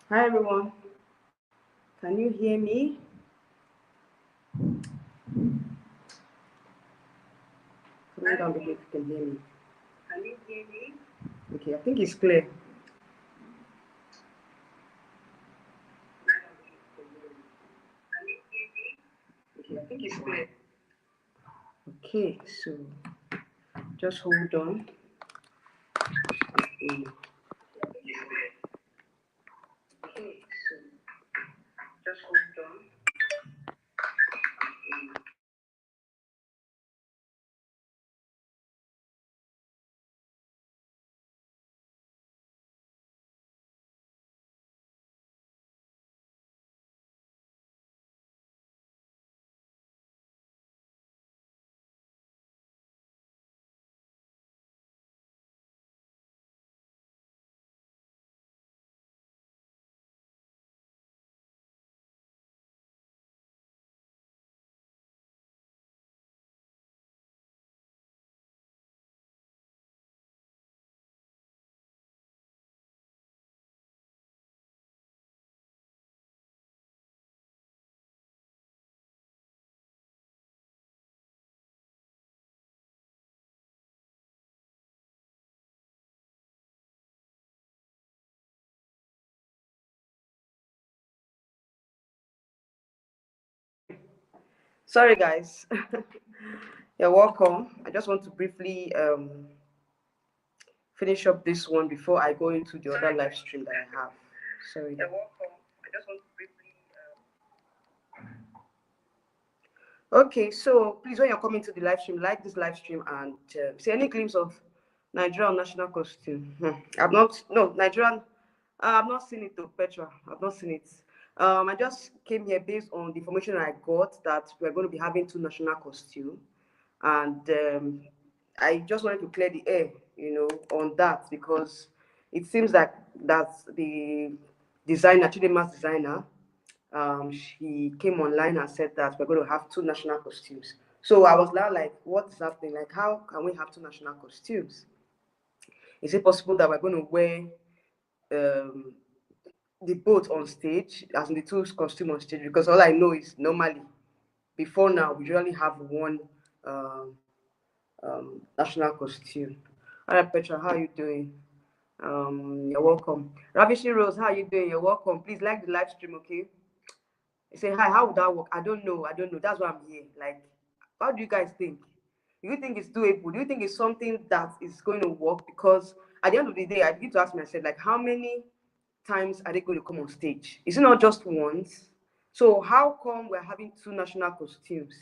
Hi everyone, can you hear me? Comment down below if you can hear me. Can you hear me? Okay, I think it's clear. Okay, I think it's clear. Okay, so just hold on. Okay, so just hold on. Sorry guys, you're welcome. I just want to briefly finish up this one before I go into the other live stream that I have. Sorry. You're welcome. I just want to briefly. Okay, so please, when you're coming to the live stream, like this live stream and see any glimpse of Nigerian national costume. I've not, no, Nigerian, I've not seen it though, Petra. I've not seen it. I just came here based on the information I got that we're going to be having two national costume, and I just wanted to clear the air, on that because it seems like that's the designer, Chidima's designer, she came online and said that we're going to have two national costumes. So I was now like, what is happening? Like, how can we have two national costumes? Is it possible that we're going to wear um, the both on stage, as in the two costume on stage? Because all I know is normally, before now, we usually have one um, national costume. All right, Petra, how are you doing? You're welcome. Ravishi Rose, how are you doing? You're welcome. Please like the live stream, okay? Say hi, how would that work? I don't know. I don't know. That's why I'm here. Like, how do you guys think? Do you think it's doable? Do you think it's something that is going to work? Because at the end of the day, I begin to ask myself, like, how many times are they going to come on stage? Is it not just once? So how come we're having two national costumes?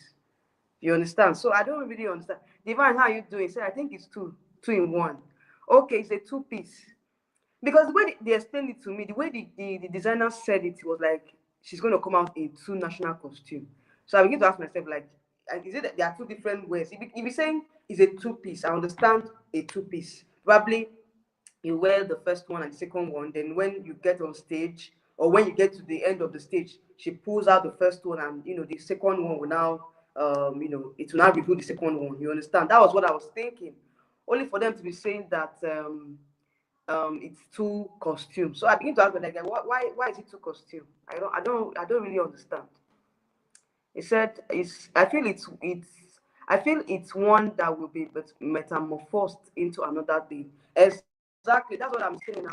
You understand? So I don't really understand. Divine, how are you doing? Say, I think it's two in one. Okay, it's a two-piece. Because the way they explained it to me, the way the designer said it was like she's going to come out in two national costume. So I begin to ask myself, like, is it that there are two different ways? If you're saying it's a two-piece, I understand a two-piece. Probably you wear the first one and the second one, then when you get on stage or when you get to the end of the stage, she pulls out the first one and the second one will now it will now reveal the second one. You understand? That was what I was thinking. Only for them to be saying that it's two costumes. So I begin to ask like, why is it two costume? I don't really understand. He said I feel it's one that will be metamorphosed into another thing. Exactly. That's what I'm saying.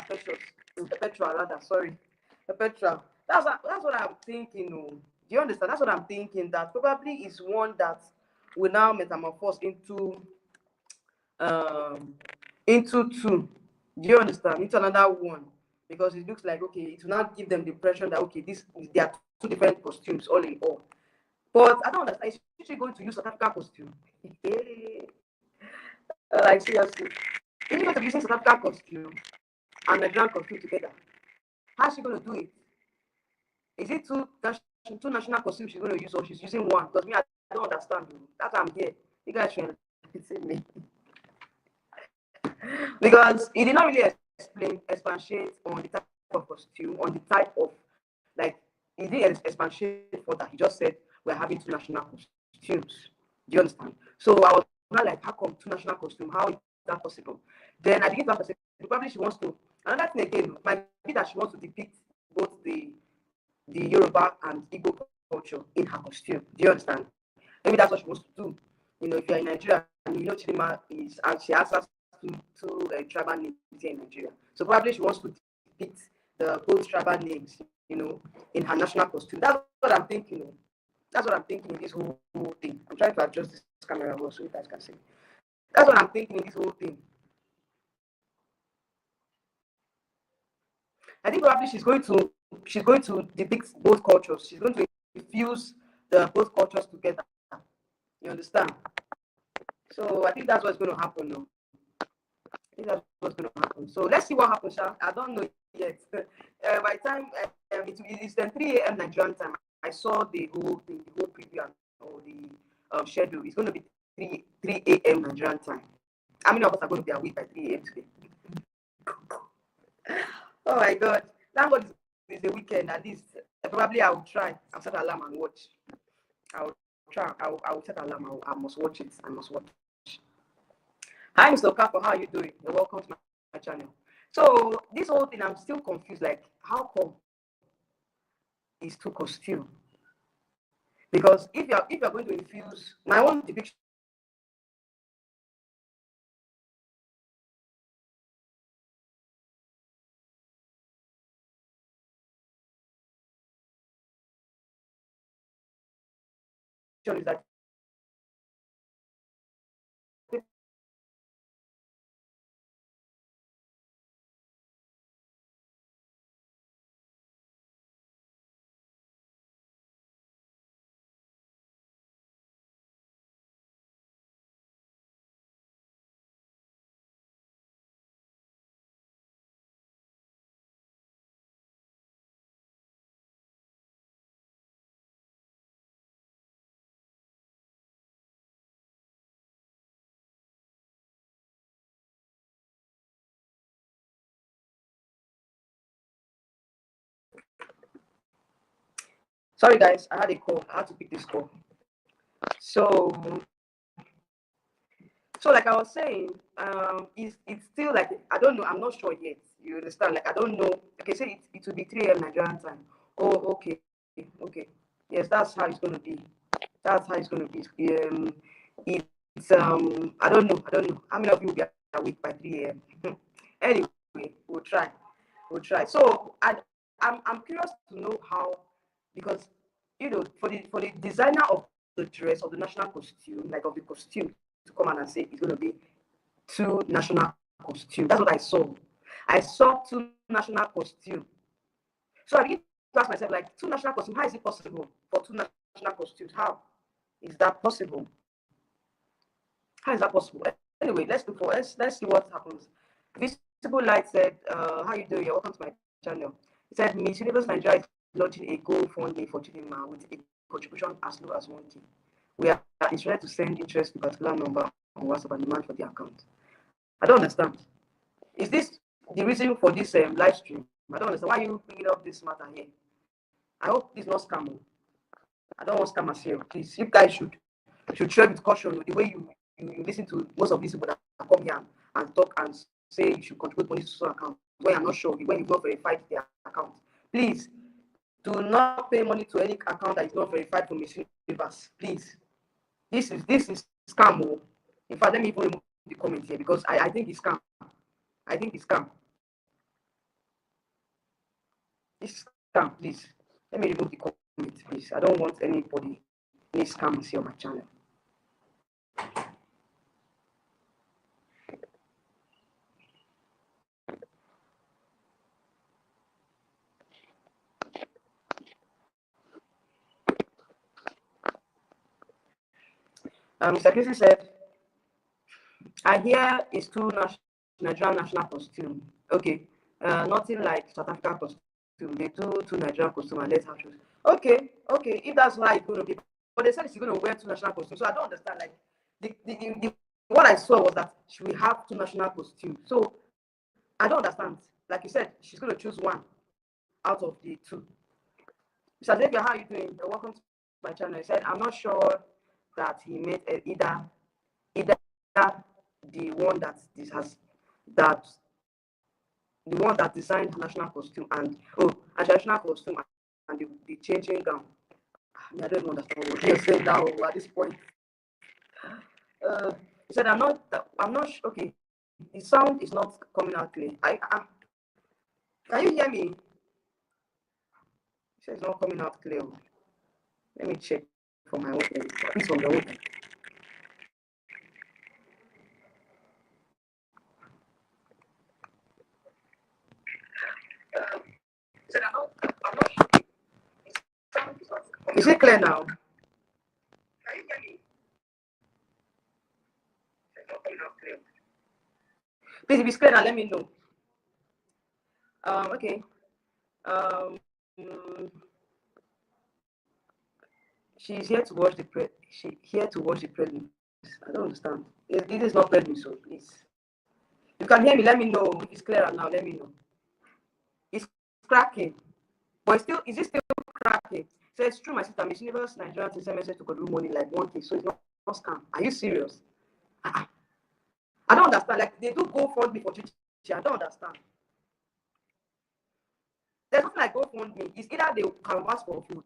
Petra rather. Sorry, Petra. That's what I'm thinking. Oh. Do you understand? That's what I'm thinking. That probably is one that will now metamorphose um into two. Do you understand? Into another one. Because it looks like okay, it will not give them the impression that okay, this they are two different costumes all in all. But I don't understand. Is she going to use South African costume? Like seriously. Is she going to be using South African costume and Nigerian costume together? How's she going to do it? Is it two national costumes she's going to use or she's using one? Because me, I don't understand. That's why I'm here. You guys should me. Because he did not really expatiate on the type of costume, on the type of like he didn't expatiate for that. He just said we're having two national costumes. Do you understand? So I was not like, how come two national costume? How is that possible? Then I begin to ask myself, probably she wants to. Another thing again might be that she wants to depict both the Yoruba and Igbo culture in her costume. Do you understand? Maybe that's what she wants to do. You know, if you're in Nigeria and you know Chidima is, and she has access to tribal names here in Nigeria. So probably she wants to depict both tribal names, you know, in her national costume. That's what I'm thinking. That's what I'm thinking in this whole thing. I'm trying to adjust this camera well so you guys can see. That's what I'm thinking in this whole thing. I think probably she's going to depict both cultures. She's going to fuse the both cultures together. You understand? So I think that's what's going to happen now. I think that's what's going to happen. So let's see what happens. I don't know yet. By the time it's then 3 a.m. Nigerian time, I saw the whole thing, the whole preview and all the schedule. It's going to be 3 a.m. Nigerian time. How many of us are going to be awake by 3 a.m. today? Oh my God. Thank God it's the weekend. At least probably I will try. I'll set an alarm and watch. I'll try. I will set an alarm. I must watch it. I must watch. Hi, Mr. Okafor. How are you doing? You're welcome to my channel. So this whole thing, I'm still confused. Like, how come it's two costume? Because if you're going to infuse my own depiction is that sorry guys, I had a call. I had to pick this call. So like I was saying, it's still like I don't know. I'm not sure yet. You understand? Like I don't know. Okay, say it will be 3 a.m. Nigerian time. Oh, okay, okay. Yes, that's how it's gonna be. That's how it's gonna be. It's I don't know. I don't know. How many of you will be awake by 3 a.m.? Anyway, we'll try. We'll try. So I'm curious to know how, because you know for the designer of the dress of the national costume, like of the costume, to come out and say it's going to be two national costumes. That's what I saw. I saw two national costumes. So I began to ask myself, like, two national costumes, how is it possible for two national costumes? How is that possible? How is that possible? Anyway, let's see what happens. Visible Light said, how you doing? You're welcome to my channel. He said, Miss Universe Nigeria is launching a GoFundMe for Chidima with a contribution as low as 1K. We are instructed to send interest to particular number on WhatsApp and demand for the account. I don't understand. Is this the reason for this live stream? I don't understand why you bringing up this matter here. I hope this is not scam. I don't want scammers here. Please, you guys should tread with caution with the way you listen to most of these people that come here and talk and say you should contribute money to some account when you're not sure, when you've not verified their account. Please do not pay money to any account that is not verified from Miss Universe. Please. This is scam. In fact, let me even remove the comment here because I think it's scam. I think it's scam. This is scam, please. Let me remove the comment, please. I don't want anybody, any scammers here on my channel. Mr. Casey said, I hear it's two Nigerian national costume. Okay, nothing like South African costume. They do two Nigerian costume and let's have choose. Okay, if that's how it's going to be. But they said she's going to wear two national costumes. So I don't understand. Like, what I saw was that she will have two national costumes. So I don't understand. Like you said, she's going to choose one out of the two. Mr. Xavier, how are you doing? Welcome to my channel. He said, I'm not sure that he made either the one that this has that the one that designed national costume and traditional costume and the changing gown. I don't understand what you're saying now at this point. He said, I'm not sure. Okay, the sound is not coming out clear. Can you hear me? He said it's not coming out clear. Let me check from my own end. Please from your own end. He said, I'm not sure. The sound is not coming. Is it clear now? Can you hear me? It's not coming out clear. Please, if it's clear now, let me know. Okay. Um, she's here to watch the prelims. I don't understand. This is not prelims, so please. You can hear me. Let me know if it's clearer now. Let me know. It's cracking, but is it still cracking? So it's true, my sister. Miss Universe Nigeria send message to contribute money like 1K, so it's not scam. Are you serious? I don't understand. Like they do GoFundMe for Chichi. I don't understand. There's nothing like GoFundMe. It's either they can ask for food.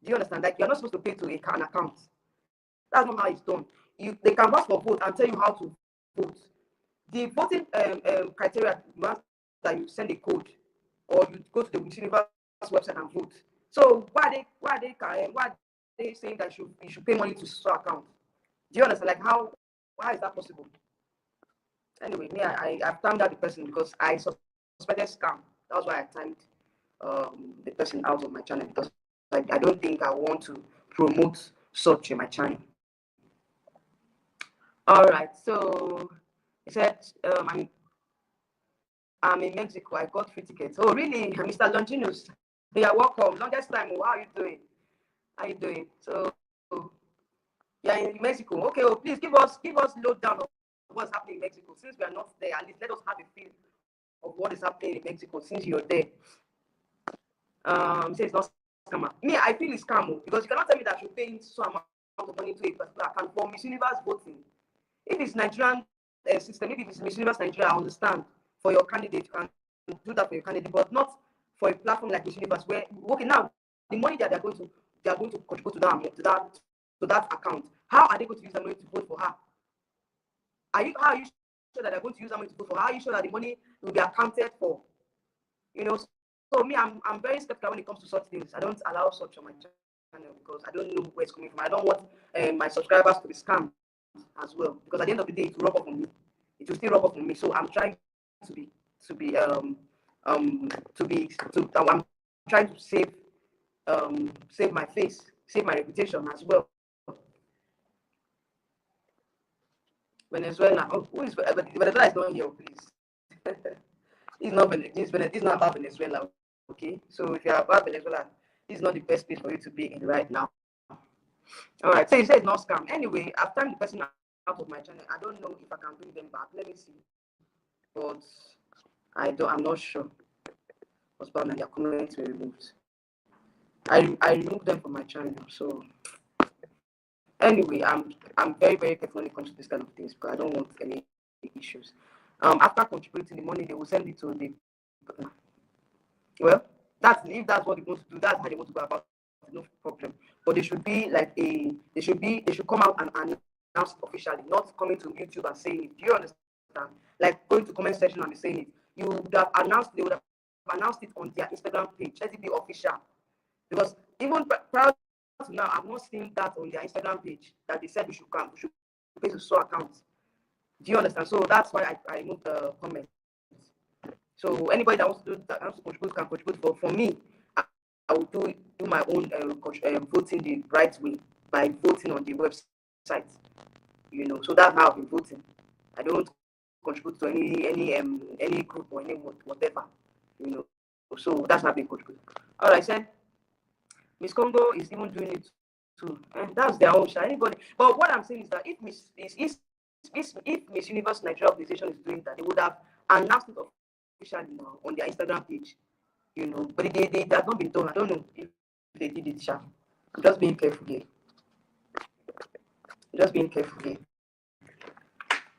Do you understand? Like you're not supposed to pay to an account. That's not how it's done. They can ask for vote and tell you how to vote. The voting criteria demands that you send a code or you go to the Universe website and vote. So why are they saying that you should pay money to store account? Do you understand? Like how is that possible? Anyway, me, I've timed out the person because I suspected scam. That's why I timed the person out of my channel because I don't think I want to promote such in my channel. All right, so he said, I'm in Mexico. I got free tickets. Oh, really? Mr. Longinus, you are welcome. Longest time. How are you doing? How are you doing? So, yeah, in Mexico. Okay, well, please give us lowdown of what's happening in Mexico. Since we are not there, at least let us have a feel of what is happening in Mexico since you're there. Say it's not scammer. Me, I feel it's scam because you cannot tell me that you're paying so amount of money to a particular account for Miss Universe voting. If it's Nigerian system, if it's Miss Universe Nigeria, I understand. For your candidate, you can do that for your candidate, but not for a platform like Miss Universe, where now the money that they're going to contribute to that account. How are they going to use that money to vote for her? How are you sure that they're going to use that money to vote for her? How are you sure that the money will be accounted for? So me, I'm very skeptical when it comes to such things. I don't allow such on my channel because I don't know where it's coming from. I don't want my subscribers to be scammed as well, because at the end of the day, it will rub off on me. It will still rub off on me. So I'm trying I'm trying to save my face, save my reputation as well. Venezuela. Oh, who is Venezuela? Is not here, please. This is not about Venezuela. Okay, so if you're about Venezuela, this is not the best place for you to be in right now. All right, so you say it's not scam. Anyway, I've turned the person out of my channel. I don't know if I can bring them back. Let me see. But I'm not sure. What's bad and their comments were removed. I removed them from my channel. So anyway, I'm very, very careful when it comes to this kind of things because I don't want any issues. After contributing the money, they will send it to the if that's what they want to do, that's how they want to go about it, no problem. But they should be like they should come out and announce it officially, not coming to YouTube and saying it. Do you understand? Like going to comment section and saying it. They would have announced it on their Instagram page. Let it be official. Because even prior to now, I've not seen that on their Instagram page that they said we should pay to show accounts. Do you understand? So that's why I moved the comment. So anybody that wants to contribute can contribute. For me, I will do my own voting the right way by voting on the website. So that's how I've been voting. I don't contribute to any group or any whatever. So that's how I've been contributing. All right, then Miss Congo is even doing it too, and that's their own share. Anybody, but what I'm saying is that if Miss Universe Nigeria organization is doing that, they would have announced it officially now on their Instagram page. But they have not been done. I don't know if they did it. I'm just being careful here.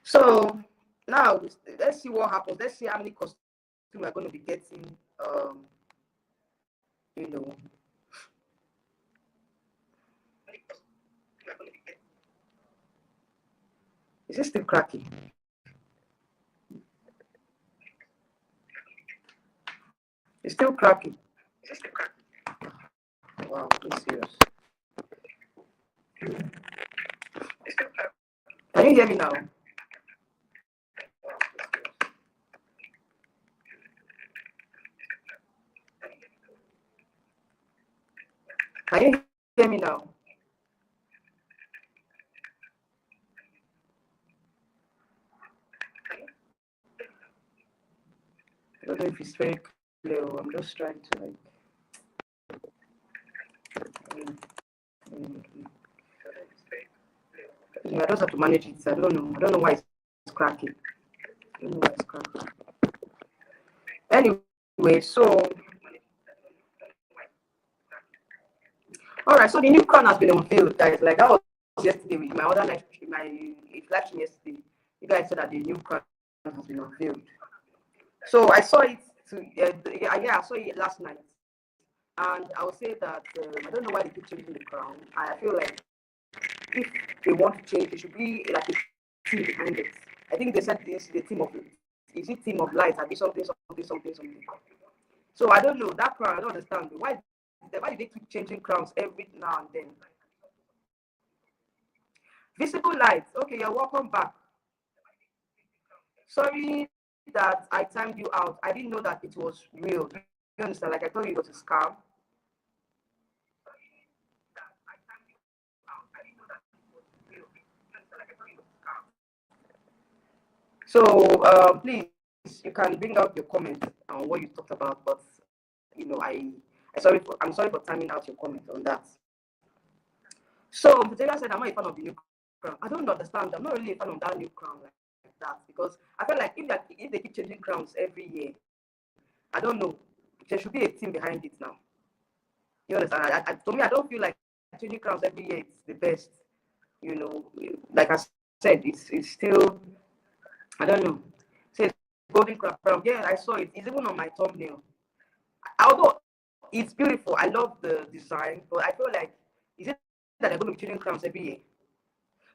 So now let's see what happens. Let's see how many we're going to be getting, you know, is it still cracking? It's still cracking. Wow, it's serious. Can you hear me now? Can you hear me now? I don't know if it's very clear. I'm just trying to like. I just have to manage it. I don't know. I don't know why it's cracking. I don't know why it's cracking. Anyway, so all right. So the new crown has been unveiled, guys. Like that was yesterday with my other live stream, my live stream yesterday. You guys said that the new crown has been unveiled. So I saw it. I saw it last night, and I would say that I don't know why they keep changing the crown. I feel like if they want to change, it should be like a team behind it. I think they said this is the team of is it team of light? I be something. So I don't know that crown. I don't understand why do they keep changing crowns every now and then? Visible light. Okay, you're welcome back. Sorry that I timed you out. I didn't know that it was real. You understand? Like I thought it was a scam. So please, you can bring out your comment on what you talked about, but I'm sorry for timing out your comment on that. So Viteria said, I'm not a fan of the new crown. I don't understand. I'm not really a fan of that new crown like that because I feel like if they keep changing crowns every year, I don't know. There should be a team behind it now. You understand? To me, I don't feel like changing crowns every year it's the best. Like I said, it's still, I don't know. Say golden crown. Yeah, I saw it. It's even on my thumbnail. Although it's beautiful, I love the design, but I feel like is it that they're going to be changing crowns every year?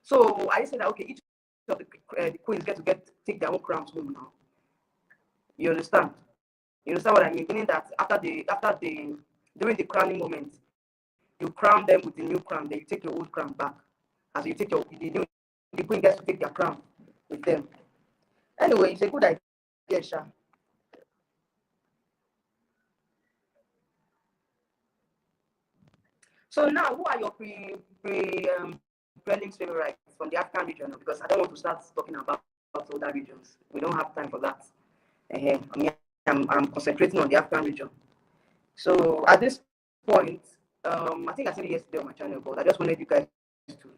So I said that okay, each of the queens get to take their own crowns home now. You understand? You understand what I mean? Meaning that after the during the crowning moment, you crown them with the new crown, then you take your old crown back. As you take the queen gets to take their crown with them. Anyway, it's a good idea, Sha. So now, who are your prelims favorites from the African region? Because I don't want to start talking about other regions. We don't have time for that. I'm concentrating on the African region. So at this point, I think I said it yesterday on my channel, but I just wanted you guys to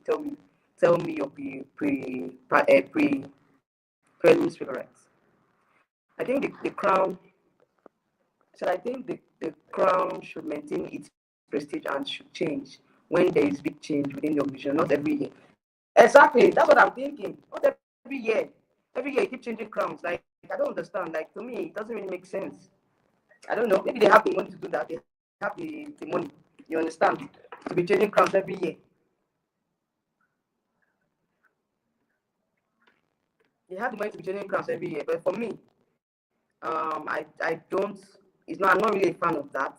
tell me your prelims favorites. I think the crown. So I think the crown should maintain its prestige and should change when there is big change within the organization, not every year. Exactly, that's what I'm thinking. Not every year. Every year you keep changing crowns. Like I don't understand. Like to me, it doesn't really make sense. I don't know. Maybe they have the money to do that. They have the money. You understand? To be changing crowns every year. They have the money to be changing crowns every year. But for me, I don't. It's not. I'm not really a fan of that.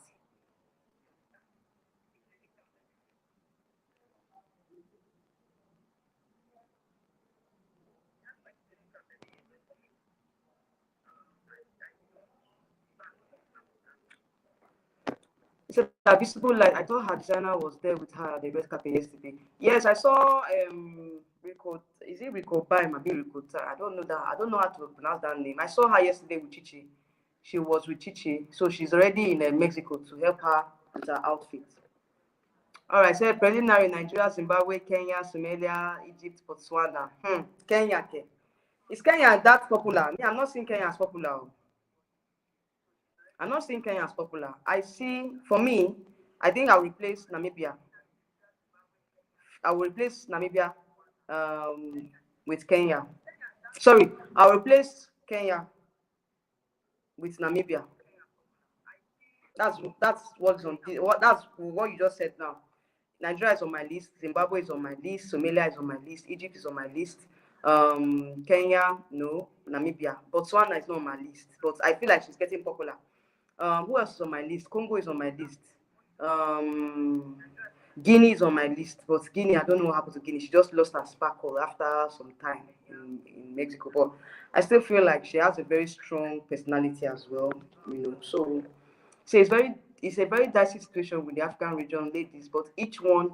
So a visible light. I thought her designer was there with her at the red carpet yesterday. Yes, I saw Rico. Is it Rico Bime? Maybe Rico. I don't know that. I don't know how to pronounce that name. I saw her yesterday with Chichi. She was with Chichi, so she's already in Mexico to help her with her outfit. All right, so preliminary Nigeria, Zimbabwe, Kenya, Somalia, Egypt, Botswana. Kenya. Okay. Is Kenya that popular? Me, I'm not seeing Kenya as popular. I'm not seeing Kenya as popular. I see, for me, I think I'll replace Namibia. I will replace Namibia with Kenya. Sorry, I'll replace Kenya. with Namibia. That's what's on that's what you just said now. Nigeria is on my list, Zimbabwe is on my list, Somalia is on my list, Egypt is on my list, Kenya, no, Namibia, Botswana is not on my list, but I feel like she's getting popular. Who else is on my list? Congo is on my list. Um, Guinea is on my list, but Guinea, I don't know what happened to Guinea. She just lost her sparkle after some time in Mexico. But I still feel like she has a very strong personality as well, So it's a very dicey situation with the African region ladies, but each one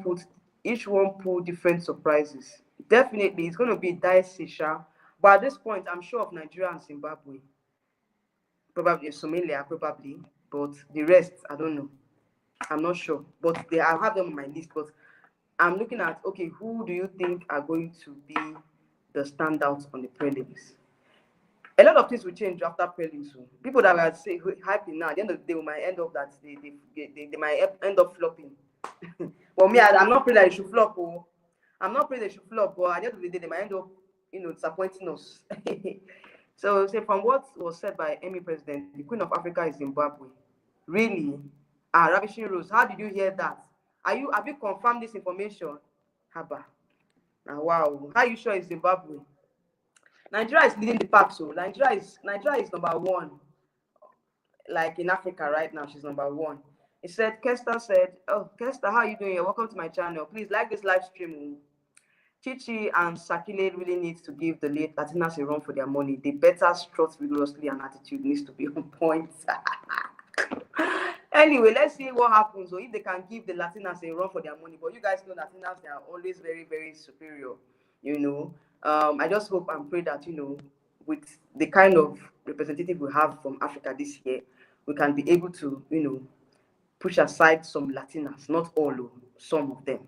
put each one pull different surprises. Definitely, it's going to be dicey, sha. But at this point, I'm sure of Nigeria and Zimbabwe, probably Somalia, probably, but the rest, I don't know. I'm not sure, but I have them on my list. But I'm looking at, okay, who do you think are going to be the standouts on the prelims? A lot of things will change after prelims. So people that are say hyping now, at the end of the day, we might end up that they might end up flopping. Well, me, I'm not praying that they should flop. Oh. I'm not praying they should flop, but at the end of the day, they might end up, disappointing us. So, say from what was said by Emmy President, the Queen of Africa is Zimbabwe. Really? Ah, Ravishing Rose, how did you hear that? Have you confirmed this information? Haba. Ah, wow. How are you sure it's Zimbabwe? Nigeria is leading the pack, so Nigeria is number one. Like in Africa right now, she's number one. It said, Kester said, oh, Kester, how are you doing? You're welcome to my channel. Please like this live stream. Chichi and Sakile really needs to give the late Latinas a run for their money. They better strut vigorously and attitude needs to be on point. Anyway, let's see what happens. So if they can give the Latinas a run for their money, but you guys know Latinas, they are always very, very superior. I just hope and pray that, with the kind of representative we have from Africa this year, we can be able to, push aside some Latinas, not all, some of them.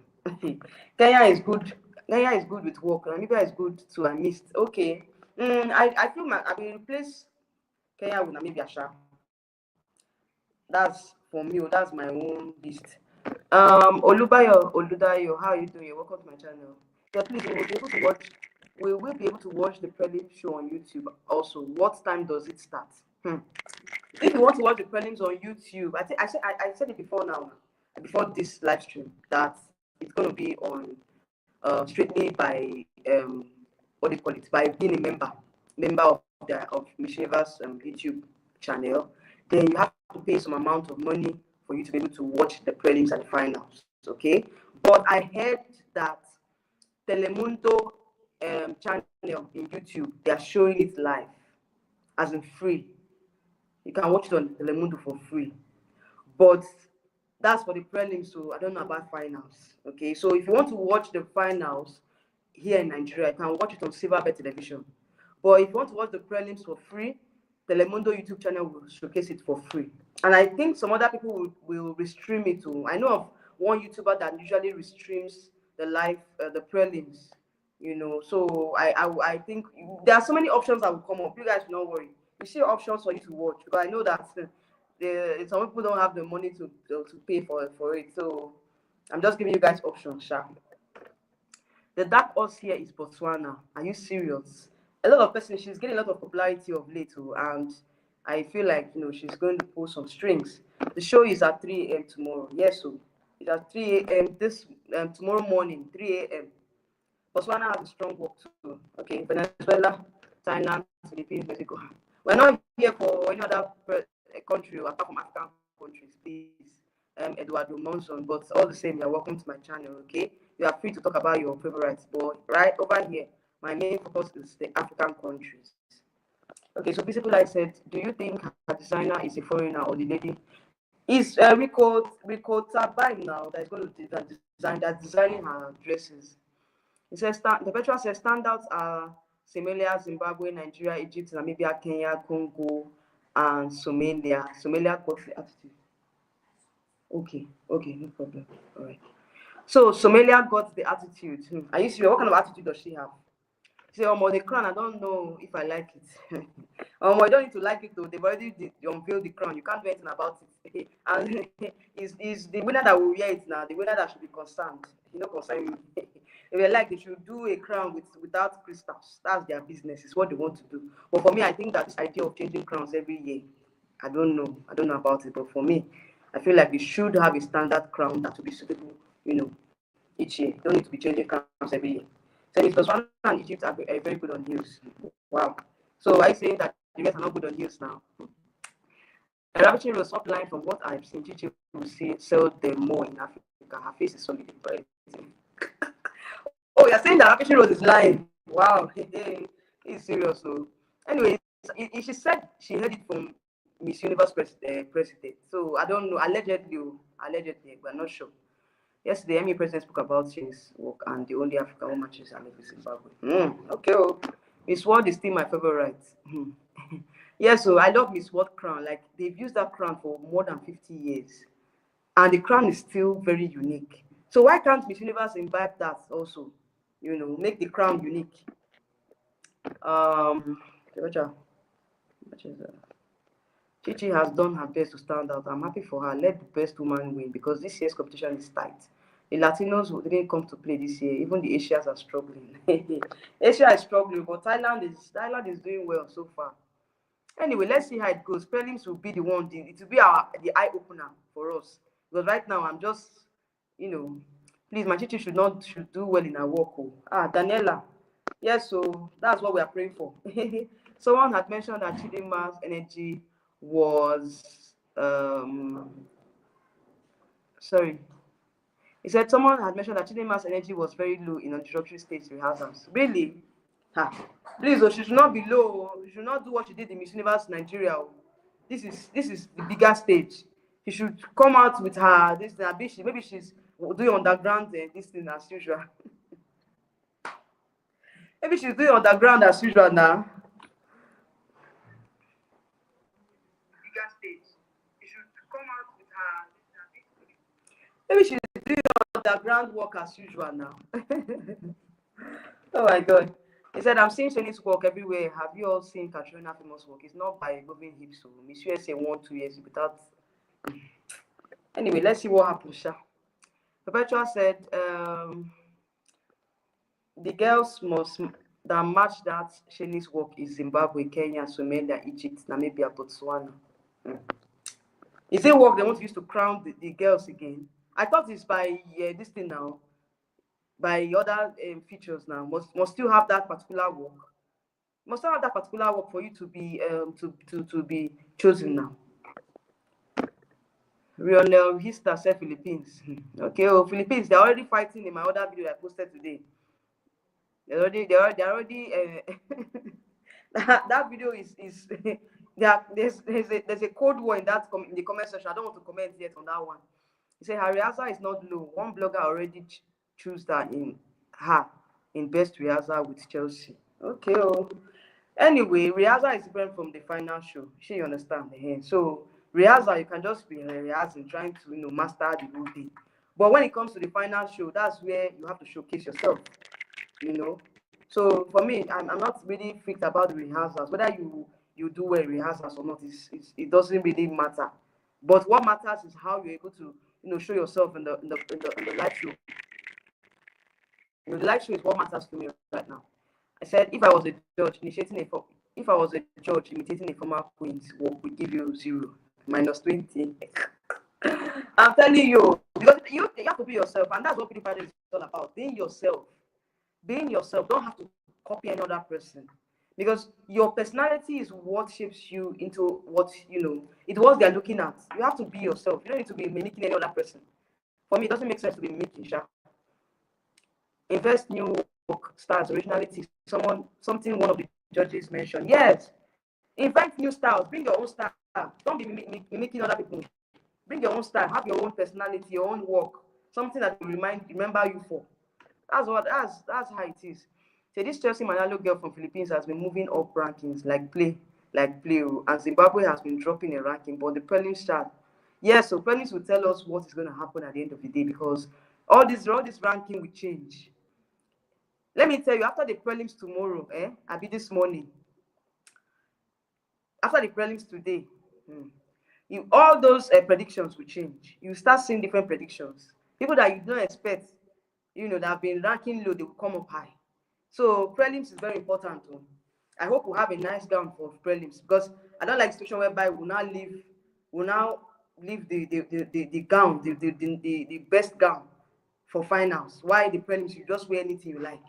Kenya is good. Kenya is good with work. Namibia is good too. I missed. Okay. I feel I will replace Kenya with Namibia. That's for me. That's my own list. Oludayo, how are you doing? Welcome to my channel. Yeah, please, we'll be able to watch. We will be able to watch the prelim show on YouTube. Also, what time does it start? If you want to watch the prelims on YouTube, I said it before now, before this live stream, that it's going to be on strictly by what do you call it, by being a member of Mishiva's YouTube channel. Then you have to pay some amount of money for you to be able to watch the prelims and finals. Okay, but I heard that Telemundo channel in YouTube, they are showing it live, as in free. You can watch it on Telemundo for free. But that's for the prelims, so I don't know about finals. Okay, so if you want to watch the finals here in Nigeria, you can watch it on Silverbird Television. But if you want to watch the prelims for free, Telemundo YouTube channel will showcase it for free. And I think some other people will restream it too. I know of one YouTuber that usually restreams the live, the prelims. So I think there are so many options that will come up. You guys will not worry. You see options for you to watch, because I know that some people don't have the money to pay for it. So I'm just giving you guys options, sha. The dark horse here is Botswana. Are you serious? A lot of persons, she's getting a lot of popularity of late, and I feel like she's going to pull some strings. The show is at 3 a.m. tomorrow. Yes, so it's at 3 a.m. this tomorrow morning, 3 a.m. Botswana has a strong work too. Okay, Venezuela, Thailand, Philippines, Mexico. We're not here for any other country apart from African countries, please. Eduardo Monson, but all the same, you're welcome to my channel. Okay, you are free to talk about your favorites, but right over here, my main focus is the African countries. Okay, so basically, I said, do you think her designer is a foreigner or the lady? Is Rico Tabai now that's going to that's designing her dresses? It says the veteran says standouts are Somalia, Zimbabwe, Nigeria, Egypt, Namibia, Kenya, Congo, and Somalia. Somalia got the attitude. Okay, no problem. All right. So Somalia got the attitude. Are you serious? What kind of attitude does she have? She said, the crown, I don't know if I like it. I don't need to like it though. They've already unveiled the crown. You can't do anything about it. And it's the winner that will wear it now. The winner that should be concerned. Concern me. If they like, they should do a crown without crystals. That's their business. It's what they want to do. But for me, I think that this idea of changing crowns every year, I don't know. I don't know about it. But for me, I feel like they should have a standard crown that will be suitable, each year. Don't need to be changing crowns every year. So because one and Egypt are very good on heels. Wow. So I say that the rest are not good on heels now. A ravishing rose upline from what I've seen, Chichi will sell them more in Africa. Her face is solid in price. Oh, you're saying that ravishing rose is lying. Wow. He's serious. So anyway, she said she heard it from Miss Universe president. So I don't know. Allegedly, we're not sure. Yesterday, Emmy president spoke about Chinese work and the only African woman she's alive in Zimbabwe. Okay, oh. Miss World is still my favorite. Yeah, so I love Miss World crown. Like, they've used that crown for more than 50 years. And the crown is still very unique. So why can't Miss Universe imbibe that also? Make the crown unique. Which is Chichi has done her best to stand out. I'm happy for her. Let the best woman win because this year's competition is tight. The Latinos who didn't come to play this year. Even the Asians are struggling. Asia is struggling, but Thailand is doing well so far. Anyway, let's see how it goes. Prelims will be the one. It will be the eye opener for us because right now I'm just, please, my Chichi should do well in her work. Daniela. Yes, so that's what we are praying for. Someone had mentioned that Chidima's energy was sorry. He said someone had mentioned that Chidima's energy was very low in introductory stage rehearsals. Really? Please, she should not be low. She should not do what she did in Miss Universe Nigeria. This is the bigger stage. She should come out with her this thing. Maybe she's doing underground this thing as usual. Maybe she's doing underground as usual now. Bigger stage. She should come out with her. Maybe she's doing underground work as usual now. Oh my God. He said, I'm seeing Shani's work everywhere. Have you all seen Katrina famous work? It's not by moving hips. So Miss USA 1-2 years without. Anyway, let's see what happens. Perpetua said, the girls that match that Shani's work is Zimbabwe, Kenya, Somalia, Egypt, Namibia, Botswana. Is it work they want to use to crown the girls again? I thought it's by this thing now. By other features now, must still have that particular work. Must have that particular work for you to be to be chosen now. Lionel Hista said Philippines. Okay, Philippines, they're already fighting in my other video I posted today. They're already that video is there's a code word in that in the comment section. I don't want to comment yet on that one. He said Hariaza is not low. One blogger already choose that in best rehearsal with Chelsea. Okay. Anyway, rehearsal is different from the final show. You understand? So rehearsal, you can just be rehearsing, trying to master the whole thing. But when it comes to the final show, that's where you have to showcase yourself. So for me, I'm not really freaked about the rehearsals. Whether you do well rehearsals or not, it doesn't really matter. But what matters is how you're able to show yourself in the live show. The live show is what matters to me right now. I said if I was a judge imitating a former queen's work would give you 0 -20. I'm telling you, because you have to be yourself, and that's what Pre-prelims is all about. Being yourself. Being yourself. Don't have to copy any other person. Because your personality is what shapes you into what it's what they're looking at. You have to be yourself. You don't need to be mimicking any other person. For me, it doesn't make sense to be mimicking. Invest new work, styles, originality. Something one of the judges mentioned. Yes. Invent new styles. Bring your own style. Don't be mimicking other people. Bring your own style. Have your own personality, your own work. Something that will remember you for. That's how it is. So this Chelsea Manalo girl from Philippines has been moving up rankings like play, and Zimbabwe has been dropping a ranking, but the prelims chart. Yes, so prelims will tell us what is going to happen at the end of the day because all this ranking will change. Let me tell you, after the prelims tomorrow, I'll be this morning. After the prelims today, all those predictions will change. You start seeing different predictions. People that you don't expect that have been ranking low, they will come up high. So prelims is very important too. I hope we have a nice gown for prelims, because I don't like situation whereby we now leave the gown, the best gown for finals. Why the prelims you just wear anything you like?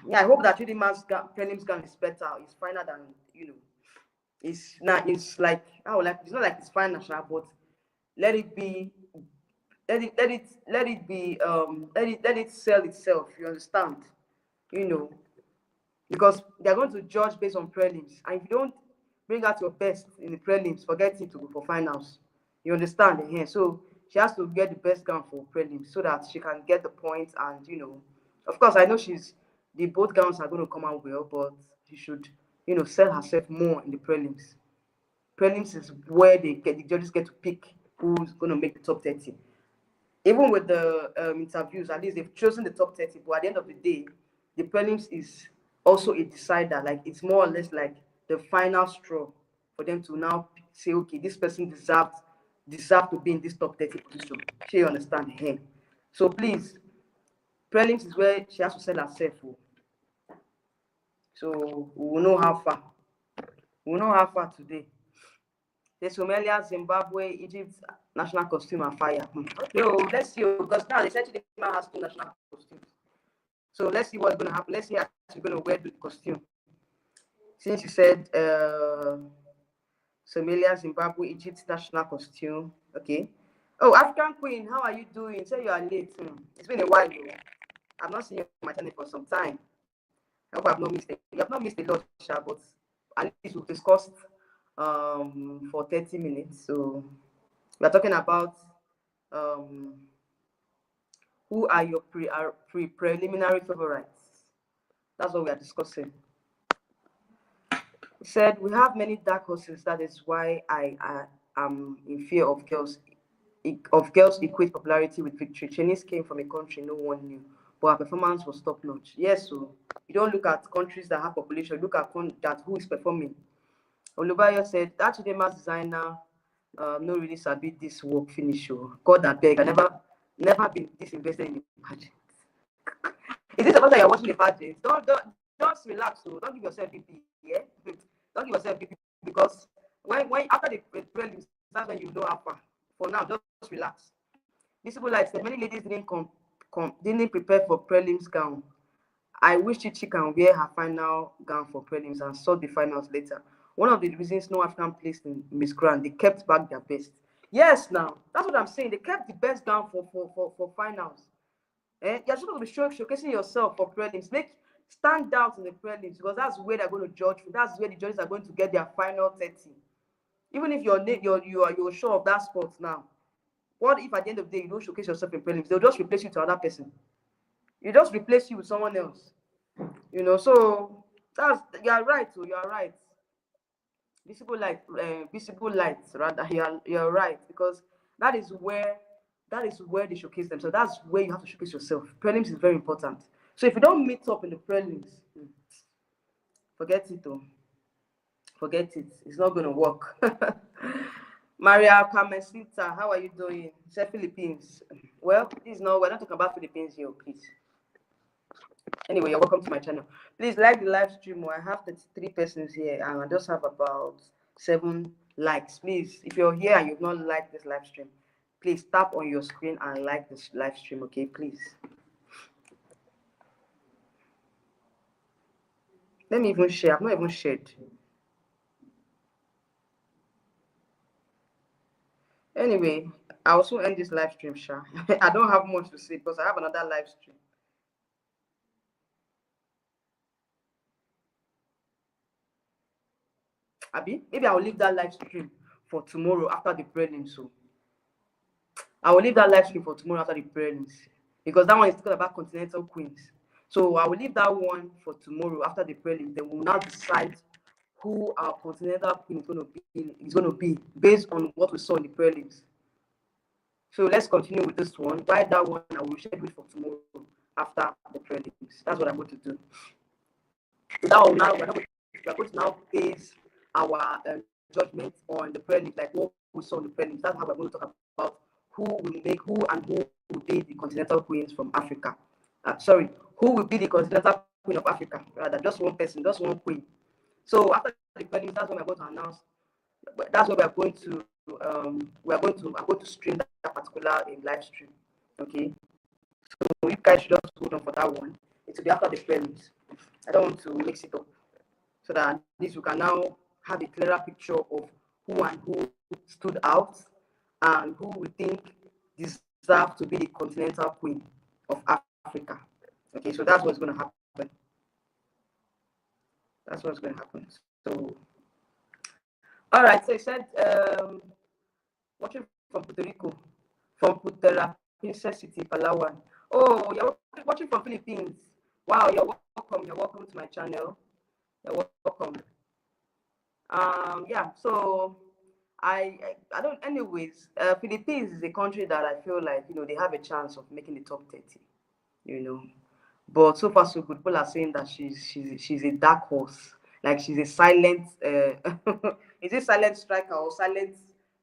Yeah, I hope that Chidima's prelims gown is better, it's finer than it's not. It's like it's not like it's finer, but let it be. Let it sell itself. You understand? You know, because they're going to judge based on prelims, and if you don't bring out your best in the prelims, forget it to go for finals. You understand? Yeah. So she has to get the best gown for prelims so that she can get the points. And of course, I know the both gowns are going to come out well, but she should sell herself more in the prelims. Prelims is where the judges get to pick who's going to make the top 30. Even with the interviews, at least they've chosen the top 30, but at the end of the day, the prelims is also a decider. Like, it's more or less like the final straw for them to now say, okay, this person deserved to be in this top 30 position. She understand him. So please, prelims is where she has to sell herself. So we will know how far. We will know how far today. The Somalia, Zimbabwe, Egypt national costume are fire. Yo, let's see, because now they said the man has 2 national costumes. So let's see what's going to happen. Let's see how she's going to wear the costume. Since you said Somalia, Zimbabwe, Egypt national costume. Okay. Oh, African Queen, how are you doing? Say you are late. It's been a while. I've not seen you on my channel for some time. I hope I've not missed it. You have not missed a lot, but at least we've discussed for 30 minutes. So we're talking about who are your preliminary favorites. That's what we are discussing. He said, we have many dark horses. That is why I am in fear of girls. Girls equate popularity with victory. Chinese came from a country no one knew, but her performance was top notch. Yes, so you don't look at countries that have population. Look at that who is performing. Olubayo said that Chidema's designer no really sabi this work finish. God, I beg, I never been disinvested in the pageant. Is this the first time you're watching the pageant? Don't just relax. So don't give yourself BP. Yeah, don't give yourself BP, because when after the prelims, that's when you know how far. For now, just relax. Visible lights. Many ladies didn't prepare for prelims gown. I wish Chichi can wear her final gown for prelims and saw the finals later. One of the reasons no African placed in Miss Grand, they kept back their best. Yes, now that's what I'm saying. They kept the best gown for finals. You're supposed to be showcasing yourself for prelims. Stand out in the prelims, because that's where they're going to judge. That's where the judges are going to get their final 30. Even if you're sure of that spot now, what if at the end of the day you don't showcase yourself in prelims? They'll just replace you to another person. You just replace you with someone else. So you are right. So you are right. Visible lights, rather. You're right, because that is where they showcase them. So that's where you have to showcase yourself. Prelims is very important. So if you don't meet up in the prelims, forget it though. Forget it. It's not going to work. Maria Kamesita, how are you doing? Say Philippines. Well, we're not talking about Philippines here, please. Anyway, you're welcome to my channel. Please like the live stream. I have 33 persons here, and I just have about 7 likes. Please, if you're here and you've not liked this live stream, please tap on your screen and like this live stream, okay? Please. Let me even share. I've not even shared. Anyway, I also end this live stream, Sha. I don't have much to say because I have another live stream. Abi, maybe I will leave that live stream for tomorrow after the prelims. So I will leave that live stream for tomorrow after the prelims, because that one is talking about continental queens. So I will leave that one for tomorrow after the prelims. Then we'll now decide who our continental queen is going to be based on what we saw in the prelims. So let's continue with this one. Write that one, I will schedule it for tomorrow after the prelims. That's what I'm going to do. So that will now we're going to now base our judgment on the prelims, like what we saw in the prelims. That's how we're going to talk about who will make who and who will be the continental queens from Africa. Sorry, who will be the continental queen of Africa? Rather, just one person, just one queen. So after the prelims, that's when we're going to announce. That's what I'm going to stream that particular live stream. Okay, so you guys should just hold on for that one. It will be after the prelims. I don't want to mix it up, so that at least we can now have a clearer picture of who and who stood out and who we think deserve to be the continental queen of Africa. Okay, so that's what's going to happen. That's what's going to happen. So, all right. So you said watching from Puerto Rico, from Putera, Princess City, Palawan. Oh, you're watching from Philippines. Wow, you're welcome. You're welcome to my channel. You're welcome. Yeah. So I don't. Anyways, Philippines is a country that I feel like they have a chance of making the top 30. But so far so good. People are saying that she's a dark horse. Like she's a silent. Is it silent striker or silent?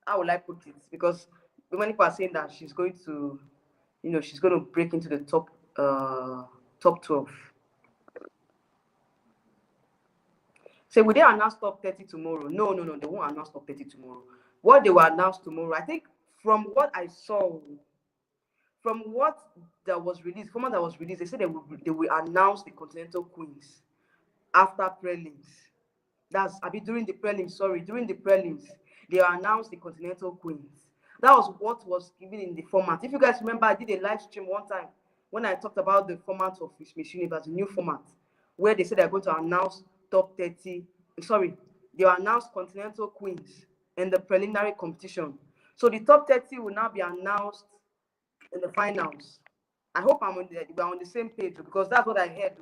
How will I put it? Because many people are saying that she's going to, she's going to break into the top 12. So will they announce top 30 tomorrow? No, they won't announce top 30 tomorrow. What they will announce tomorrow, I think, from what I saw, from what that was released, they said they will announce the continental queens after prelims. That's during the prelims. Sorry, during the prelims, they announced the continental queens. That was what was given in the format. If you guys remember, I did a live stream one time when I talked about the format of Miss Universe, the new format, where they said they're going to announce top 30. Sorry, they announced continental queens in the preliminary competition. So the top 30 will now be announced in the finals. I hope we're on the same page, because that's what I heard.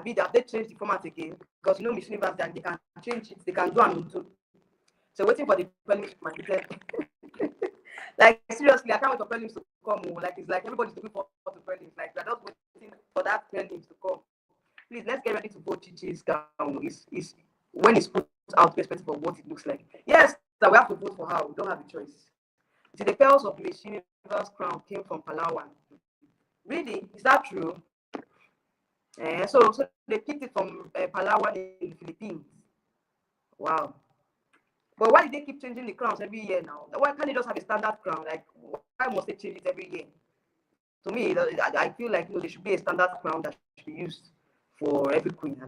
They changed the format again, because Miss Universe, they can change it, they can do and undo. So waiting for the prelims to completed. Like seriously, I can't wait for prelims to come. Like it's like everybody's looking for the prelims. Like we're just waiting for that prelims to come. Please, let's get ready to vote Chichi's gown. Is when it's put out, irrespective of what it looks like. Yes, so we have to vote for her. We don't have a choice. See, the pearls of Miss Universe crown came from Palawan. Really? Is that true? So they picked it from Palawan in the Philippines. Wow. But why did they keep changing the crowns every year now? Why can't they just have a standard crown? Like, why must they change it every year? To me, I feel like there should be a standard crown that should be used for every queen. I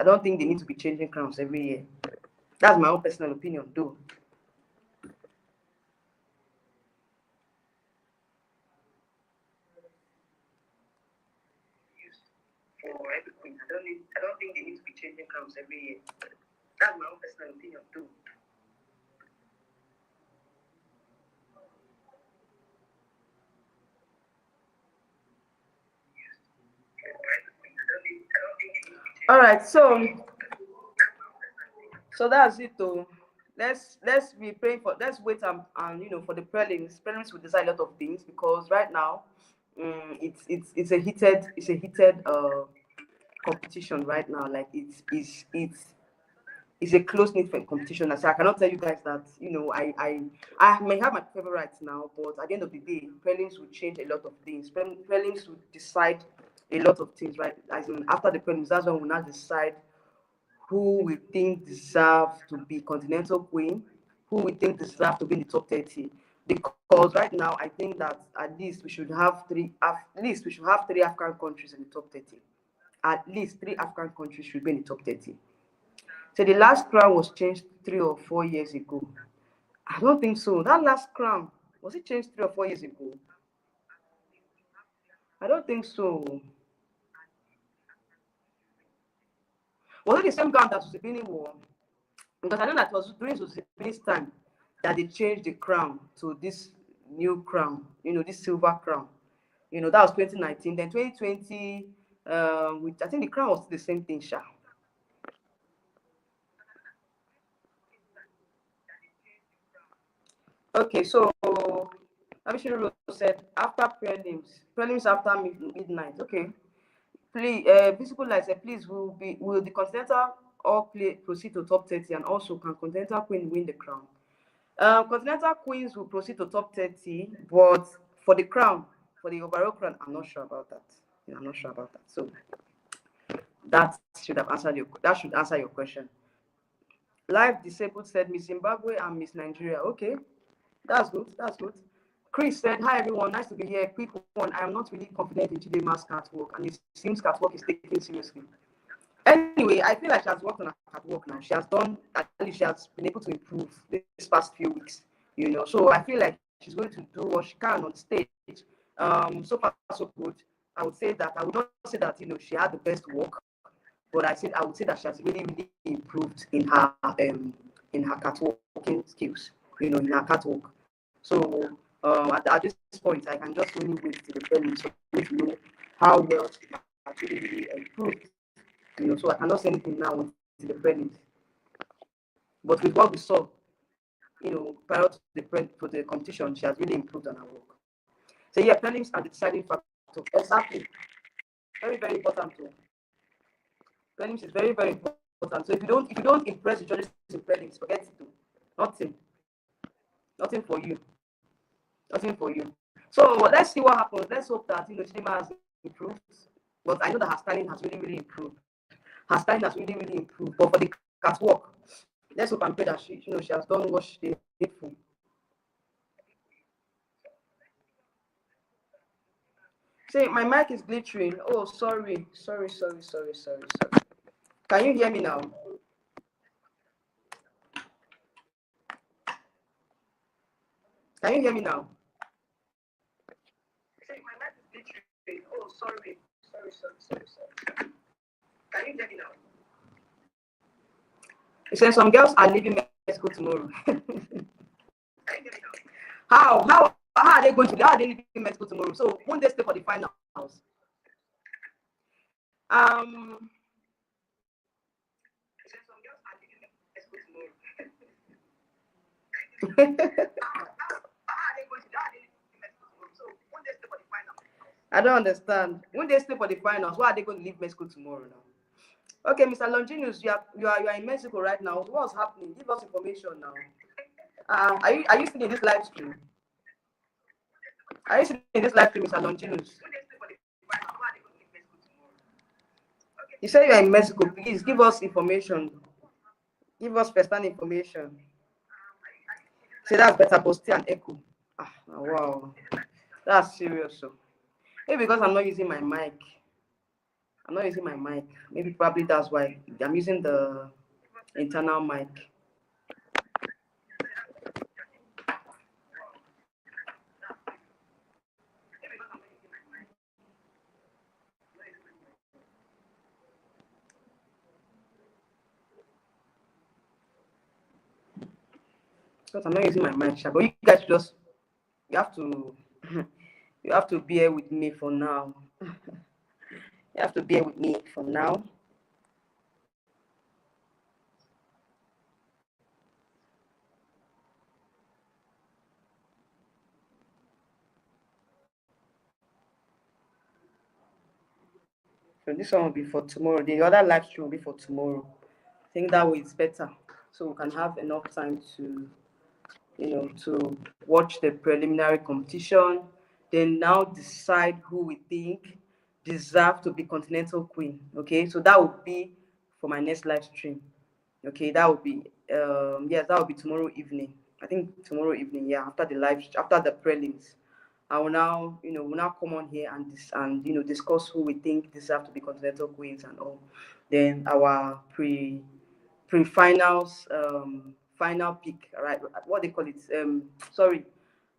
don't think they need to be changing crowns every year. That's my own personal opinion, though. For every queen, I don't think they need to be changing crowns every year. That's my own personal opinion, too. All right, so that's it, though. Let's be praying for. Let's wait and for the prelims. Prelims will decide a lot of things, because right now, it's a heated competition right now. Like it's a close-knit competition. So I cannot tell you guys that I may have my favorites now, but at the end of the day, prelims will change a lot of things. Prelims will decide a lot of things, right? As in, after the prelims, that's when we now decide who we think deserve to be continental queen, who we think deserve to be in the top 30. Because right now, I think that at least we should have three African countries in the top 30. At least 3 African countries should be in the top 30. So the last crown was changed 3 or 4 years ago. I don't think so. That last crown, was it changed 3 or 4 years ago? I don't think so. Was it the same crown that Susebini wore? Because I know that was during Susebini's time that they changed the crown to this new crown, this silver crown. That was 2019. Then 2020, I think the crown was still the same thing, Sha. Okay, so Abishiro said after prelims after midnight. Okay, please, visible light said, please, will the continental all proceed to top 30, and also can continental queen win the crown? Continental queens will proceed to top 30, but for the crown, for the overall crown, I'm not sure about that. I'm not sure about that. So that should answer your question. Live Disabled said Miss Zimbabwe and Miss Nigeria. Okay, that's good. That's good. Chris said, hi everyone, nice to be here. Quick one, I am not really confident in Chidima's catwalk, and it seems catwalk is taken seriously. Anyway, I feel like she has worked on her catwalk now. She has done, at least she has been able to improve this past few weeks, So I feel like she's going to do what she can on stage. So far so good. I would not say that she had the best work, but I would say that she has really, really improved in her catwalking skills, in her catwalk. So at this point, I can just only wait to the film so to know how well she has really, really improved. So I cannot say anything now until the prelim. But with what we saw, prior to the competition, she has really improved on her work. So yeah, prelims are the deciding factor. Exactly. Very, very important too. Prelims is very, very important. So if you don't impress the judges in prelims, forget it too. Nothing. Nothing for you. Nothing for you. So let's see what happens. Let's hope that Chidima has improved. But I know that her styling has really, really improved. Her styling has really, really improved. But for the catwalk, let's hope and pray that she has done what she did for. Say my mic is glittering. Oh, sorry. Can you hear me now? Can you hear me now? Say my mic is glittering. Oh, sorry. Can you hear me now? He said some girls are leaving Mexico tomorrow. How are they going to? How are they leaving Mexico tomorrow? So won't they stay for the finals? Um. He said some girls are leaving Mexico tomorrow. I don't understand. When they stay for the finals, why are they going to leave Mexico tomorrow now? Okay, Mr. Longinus, you are in Mexico right now. What's happening? Give us information now. Are you still in this live stream? Are you still in this live stream, Mr. Longinus? You say you are in Mexico. Please give us information. Give us first-hand information. Say that's better, Posti and Echo. Wow, that's serious. So maybe because I'm not using my mic. Maybe probably that's why I'm using the internal mic. Because I'm not using my mic, but you guys you have to you have to bear with me for now. You have to bear with me for now. So this one will be for tomorrow. The other live stream will be for tomorrow. I think that way it's better. So we can have enough time to to watch the preliminary competition, then now decide who we think deserve to be continental queen. Okay, so that would be for my next live stream. Okay, that would be yes, that will be tomorrow evening. I think tomorrow evening, yeah, after the prelims. I will now, we'll now come on here and discuss who we think deserve to be continental queens and all. Then our pre-finals final pick, right? What they call it? Sorry,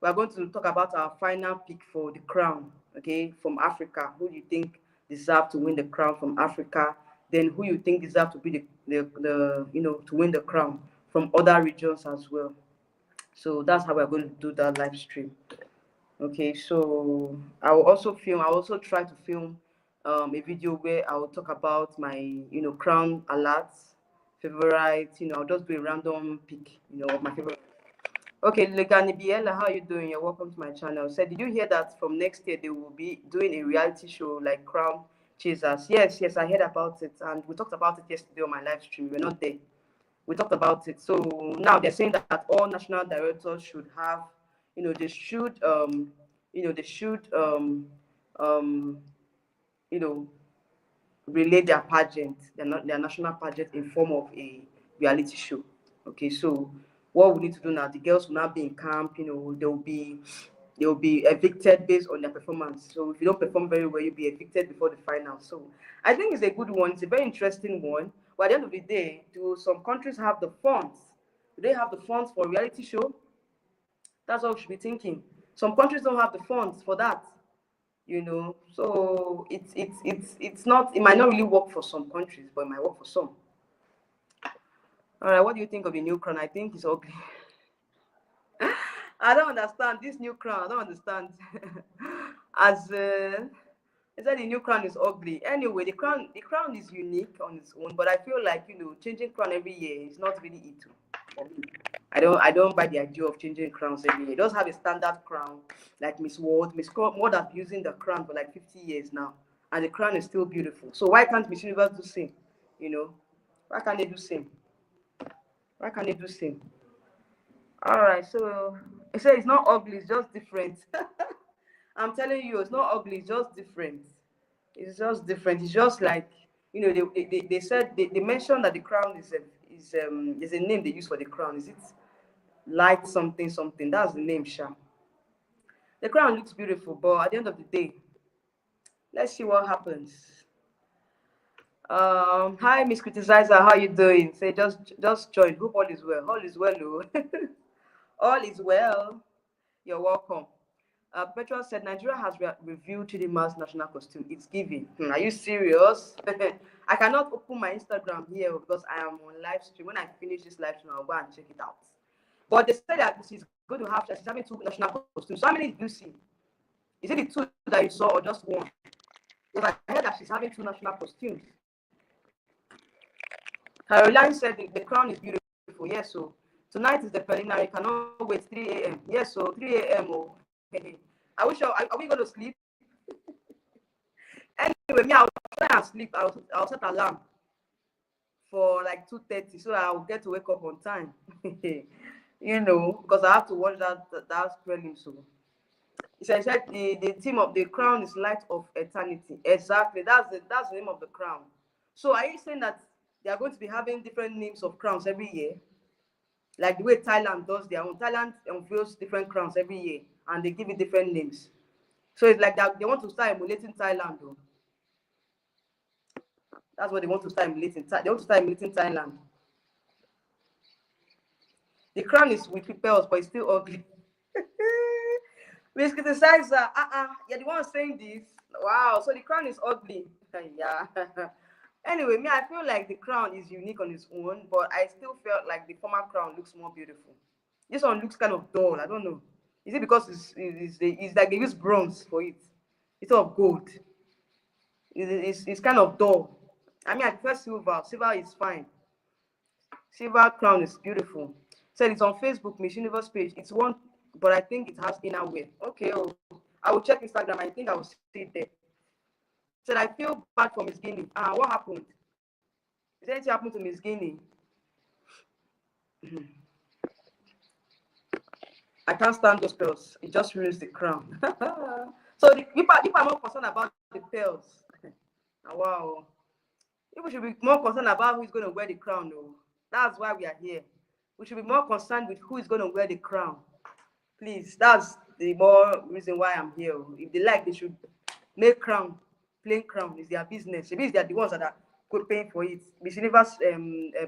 we are going to talk about our final pick for the crown. Okay, from Africa. Who do you think deserve to win the crown from Africa? Then who you think deserve to be the to win the crown from other regions as well. So that's how we're going to do that live stream. Okay, so I will also try to film a video where I will talk about my crown alerts, favorite, I'll just do a random pick, of my favorite. Okay, Legani Biela, how are you doing? You're welcome to my channel. Said, did you hear that from next year they will be doing a reality show like Crown Chasers? Yes, I heard about it, and we talked about it yesterday on my live stream. We're not there. We talked about it. So now they're saying that all national directors should have, they should, they should, um, you know, relay their pageant, their national pageant in form of a reality show. Okay, so what we need to do now, the girls will now be in camp, they'll be evicted based on their performance. So if you don't perform very well, you'll be evicted before the final. So I think it's a good one. It's a very interesting one. But at the end of the day, do some countries have the funds? Do they have the funds for a reality show? That's what we should be thinking. Some countries don't have the funds for that. So it's not, it might not really work for some countries, but it might work for some. All right, what do you think of the new crown? I think it's ugly. I don't understand this new crown. I don't understand. As I said, the new crown is ugly. Anyway, the crown is unique on its own, but I feel like changing crown every year is not really it for me. I don't buy the idea of changing crowns every year. It does have a standard crown, like Miss World. Miss World has been using the crown for like 50 years now, and the crown is still beautiful. So why can't Miss Universe do same? Why can't they do same? Why can't they do same? All right, so I said it's not ugly, it's just different. I'm telling you, it's not ugly, it's just different. It's just different. It's just like they said they mentioned that the crown is a name they use for the crown. Is it light something something? That's the name, Sha. The crown looks beautiful, but at the end of the day, let's see what happens. Hi, Miss Criticizer, how you doing? Say just join. Hope all is well. All is well, oh. All is well. You're welcome. Petrol said Nigeria has reviewed Chidima's national costume. It's giving. Are you serious? I cannot open my Instagram here because I am on live stream. When I finish this live stream, I'll go and check it out. But they said that she's going to have, she's having 2 national costumes. So how many did you see? Is it the 2 that you saw or just 1? Because I heard that she's having 2 national costumes. Caroline said the crown is beautiful. Yes, so tonight is the preliminary. Cannot wait. 3 a.m. Yes, so 3 a.m. Oh. Are we sure? Are we going to sleep? Anyway, me, I'll try and sleep. I'll set alarm for like 2:30 so I'll get to wake up on time. Because I have to watch that prelim. So he said the theme of the crown is light of eternity. Exactly. That's the name of the crown. So are you saying that they are going to be having different names of crowns every year? Like the way Thailand does their own. Thailand unveils different crowns every year and they give it different names. So it's like that they want to start emulating Thailand, though. That's what they want to start emulating. They want to start emulating Thailand. The crown is with pearls, but it's still ugly. Miss Criticizer, you're the one saying this. Wow, so the crown is ugly. Yeah. Anyway, me, I feel like the crown is unique on its own, but I still felt like the former crown looks more beautiful. This one looks kind of dull. I don't know. Is it because it's like they use bronze for it instead of gold? It's kind of dull. I mean, I prefer silver. Silver is fine. Silver crown is beautiful. Said it's on Facebook, Miss Universe page. It's one, but I think it has inner wear. Okay, I will check Instagram. I think I will see it there. Said I feel bad for Miss Guinea. What happened? Is anything happened to Miss Guinea? I can't stand those pearls. It just ruins the crown. So the people are more concerned about the pearls. Wow. People should be more concerned about who is going to wear the crown, though. That's why we are here. We should be more concerned with who is going to wear the crown. Please, that's the more reason why I'm here. If they like, they should make crown, plain crown is their business. Maybe they are the ones that are paying for it. Miss Universe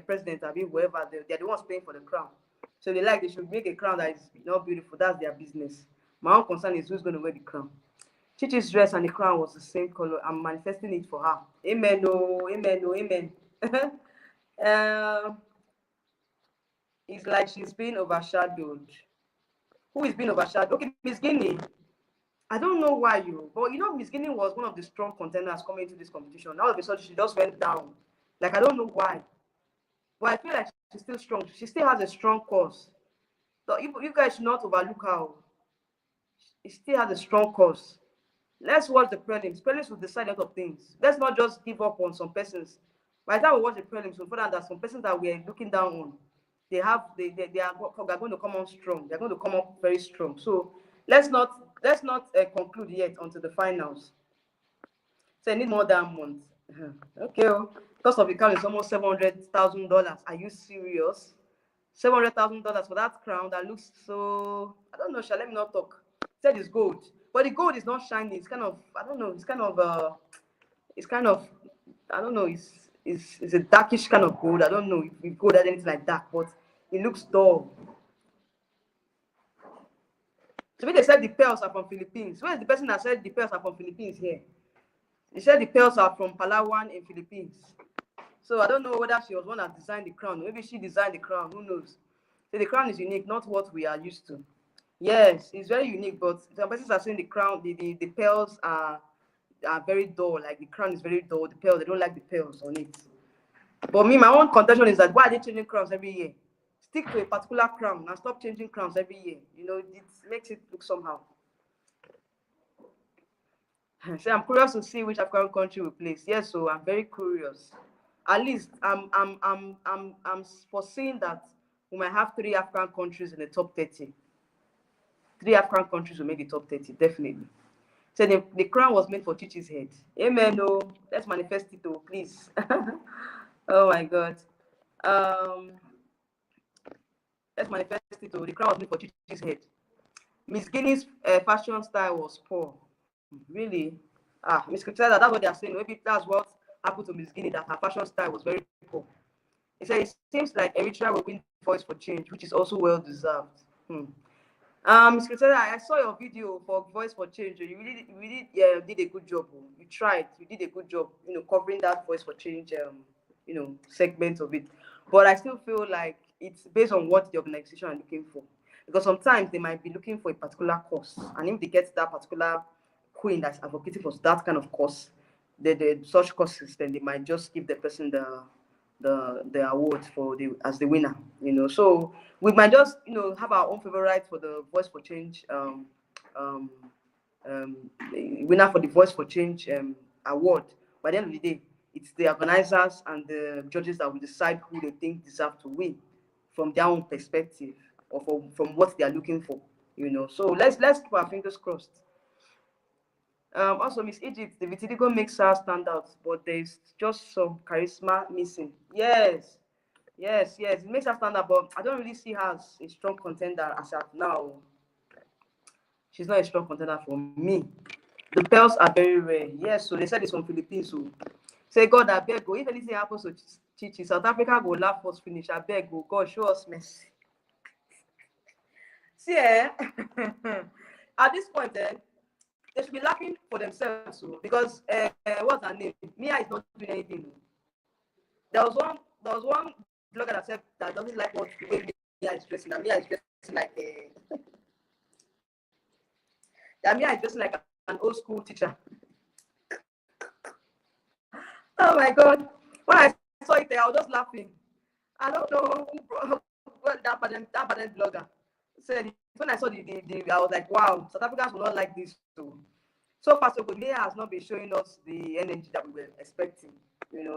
president, I mean, whoever, they're the ones paying for the crown. So they should make a crown that is not beautiful. That's their business. My own concern is who's going to wear the crown. Chichi's dress and the crown was the same color. I'm manifesting it for her. Amen. Oh, amen. Oh, amen. It's like she's being overshadowed. Who is being overshadowed? Okay, Miss Guinea. I don't know why but Miss Guinea was one of the strong contenders coming into this competition. Now all of a sudden she just went down. Like, I don't know why. But I feel like she's still strong. She still has a strong cause. So you guys should not overlook her. She still has a strong cause. Let's watch the prelims. Prelims will decide a lot of things. Let's not just give up on some persons By the time we watch the prelims, we find out that some persons that we're looking down on, they are going to come on strong. They're going to come up very strong. So let's not conclude yet until the finals. So I need more than a month. Okay, oh. Cost of the crown is almost $700,000. Are you serious? $700,000 for that crown that looks so. I don't know. Shall let me not talk. Said it's gold, but the gold is not shiny. It's kind of. I don't know. It's kind of. It's kind of. I don't know. It's a darkish kind of gold. I don't know if gold has anything like that, but it looks dull. So when they said the pearls are from Philippines, where is the person that said the pearls are from Philippines here? They said the pearls are from Palawan in Philippines. So I don't know whether she was one that designed the crown. Maybe she designed the crown. Who knows? So the crown is unique, not what we are used to. Yes, it's very unique, but some persons are saying the crown, the pearls are very dull. Like the crown is very dull. The pearls, they don't like the pearls on it. But me, my own contention is that why are they changing crowns every year? Stick to a particular crown and stop changing crowns every year. You know, it makes it look somehow. So I'm curious to see which African country will place. Yes, so I'm very curious. At least I'm foreseeing that we might have 3 African countries in the top 30. 3 African countries will make the top 30, definitely. So the crown was made for Chichi's head. Amen. No, let's manifest it, though, please. Oh my God. Let's manifest it, though. The crown was made for Chichi's head. Miss Guinea's fashion style was poor. Really? Miss Criticized, that's what they are saying. Maybe that's what happened to Miss Guinea, that her fashion style was very poor. He said it seems like Eritrea will win Voice for Change, which is also well deserved. Miss Criticized, I saw your video for Voice for Change. You really did a good job. You tried. You did a good job, covering that Voice for Change, segment of it. But I still feel like it's based on what the organization are looking for. Because sometimes they might be looking for a particular cause, and if they get that particular queen that's advocating for that kind of cause, the such causes, then they might just give the person the award for as the winner. So we might just have our own favorite for the Voice for Change winner for the Voice for Change award. By the end of the day, it's the organizers and the judges that will decide who they think deserve to win from their own perspective, or from what they are looking for. So let's keep our fingers crossed. Also, Miss Egypt, the Vitiligo makes her stand out, but there's just some charisma missing. Yes, it makes her stand out, but I don't really see her as a strong contender as of now. She's not a strong contender for me. The pearls are very rare. Yes, so they said it's from Philippines. So say, God, I beg you, if anything happens to Chichi, South Africa will laugh us finish. I beg you, God, show us mercy. See, at this point, they should be laughing for themselves, because what's her name? Mia is not doing anything. There was one blogger that said that doesn't like what the way Mia is dressing. And Mia is dressing like Mia is dressing like an old school teacher. Oh my God! When I saw it there, I was just laughing. I don't know what that pageant blogger said. When I saw the I was like, wow, South Africans will not like this too. So far, so good. Mia has not been showing us the energy that we were expecting.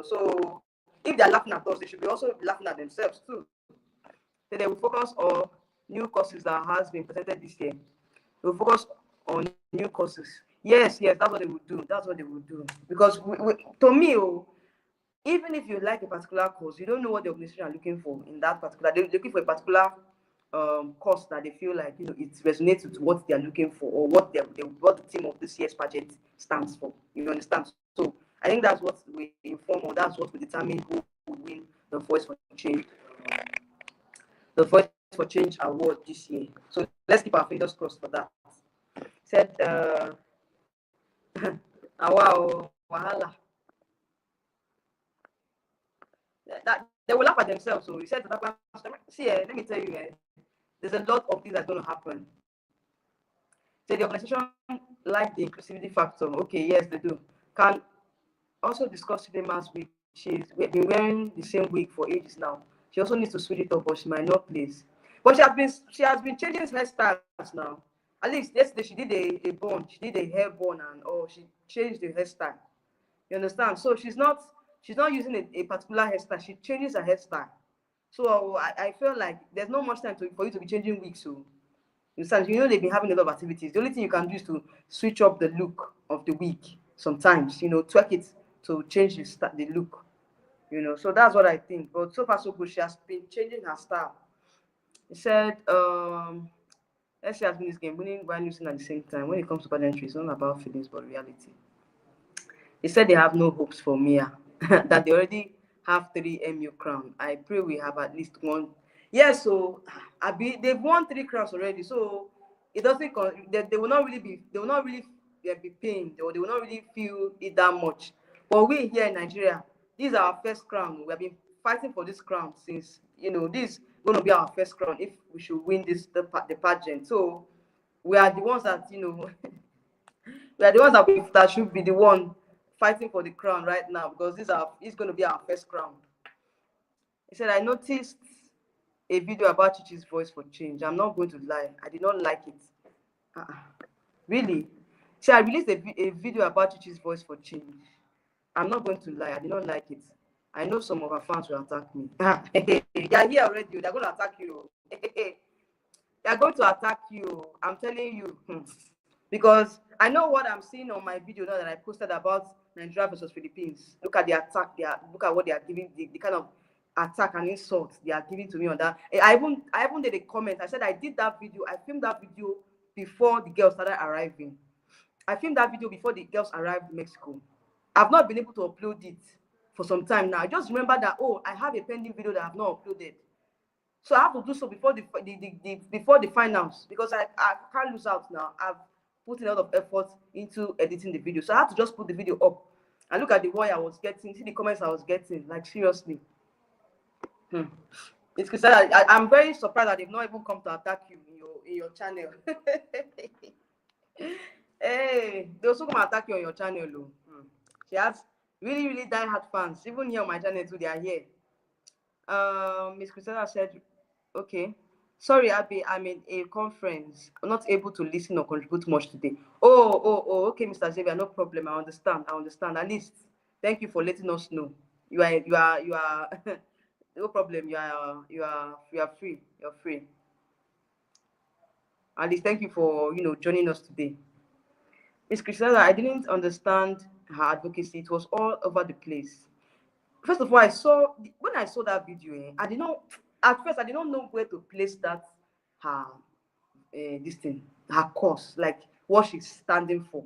So if they are laughing at us, they should be also laughing at themselves too. So they will focus on new courses that has been presented this year. They will focus on new courses. Yes, that's what they would do. That's what they would do. Because to me, even if you like a particular course, you don't know what the organization are looking for in that particular. They're looking for a particular course that they feel like it resonates with what they are looking for, or what the team of this year's pageant stands for. You understand? So I think that's what we inform, or that's what we determine who will win the Voice for Change, award this year. So let's keep our fingers crossed for that. Said wow, wahala. That they will laugh at themselves. So he said that. See, let me tell you, there's a lot of things that's going to happen. So the organization like the inclusivity factor. Okay, yes, they do. Can also discuss Chidima's wig. She's been wearing the same wig for ages now. She also needs to switch it up, but she might not place. But she has been changing hairstyles now. At least yesterday she did a bun. She did a hair bun, and she changed the hairstyle. You understand? So she's not she's not using a particular hairstyle. She changes her hairstyle. So I feel like there's not much time for you to be changing wigs. So you know they've been having a lot of activities. The only thing you can do is to switch up the look of the wig sometimes, twerk it to change the look, So that's what I think. But so far so good. She has been changing her style. He said, let's say has been this game, winning while losing at the same time. When it comes to pageantry, it's not about feelings but reality. He said they have no hopes for Mia, that they already have 3 MU crowns. I pray we have at least one. Yes, so they've won 3 crowns already, so it doesn't. They will not really be pained, or they will not really feel it that much. But we here in Nigeria, this is our first crown. We have been fighting for this crown since this is going to be our first crown if we should win the pageant. So we are the ones that we are the ones that should be the one fighting for the crown right now, because it's going to be our first crown. He said, I noticed a video about Chichi's voice for change. I'm not going to lie. I did not like it. Really? See, I released a video about Chichi's voice for change. I'm not going to lie. I did not like it. I know some of our fans will attack me. They are here already. They're going to attack you. They are going to attack you. I'm telling you. Because I know what I'm seeing on my video now that I posted about Nigeria versus Philippines. Look at the attack. Look at what they are giving, the kind of attack and insult they are giving to me on that. I even did a comment. I said I did that video. I filmed that video before the girls started arriving. I filmed that video before the girls arrived in Mexico. I've not been able to upload it for some time now. I just remember that, I have a pending video that I have not uploaded. So I have to do so before the finals, because I can't lose out now. I've put a lot of effort into editing the video. So I have to just put the video up and look at the way I was getting, see the comments I was getting, like seriously. It's because I'm very surprised that they've not even come to attack you in your channel. Hey, they also come attack you on your channel. She has really, really die-hard fans. Even here on my channel too, they are here. Miss Christina said, okay. Sorry, Abby, I'm in a conference. I'm not able to listen or contribute much today. Oh, okay, Mr. Xavier, no problem. I understand. At least, thank you for letting us know. You are no problem. You are free. You're free. At least, thank you for joining us today. Miss Christina, I didn't understand her advocacy. It was all over the place. First of all, when I saw that video, at first I did not know where to place that her her course, like what she's standing for.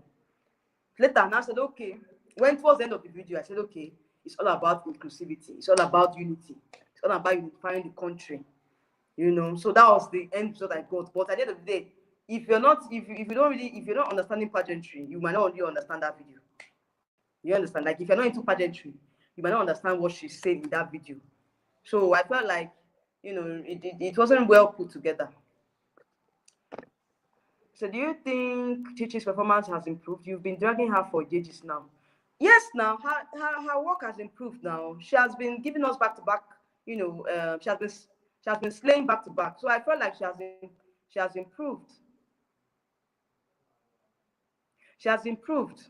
Later, and I said, okay. When towards the end of the video, I said, okay, it's all about inclusivity. It's all about unity. It's all about unifying the country. So that was the end result I got. But at the end of the day, if you're not understanding pageantry, you might not really understand that video. You understand? Like if you're not into pageantry, you might not understand what she's saying in that video. So I felt like, it wasn't well put together. So do you think Chichi's performance has improved? You've been dragging her for ages now. Yes, now her work has improved now. She has been giving us back to back, she has been slaying back to back. So I felt like she has improved. She has improved.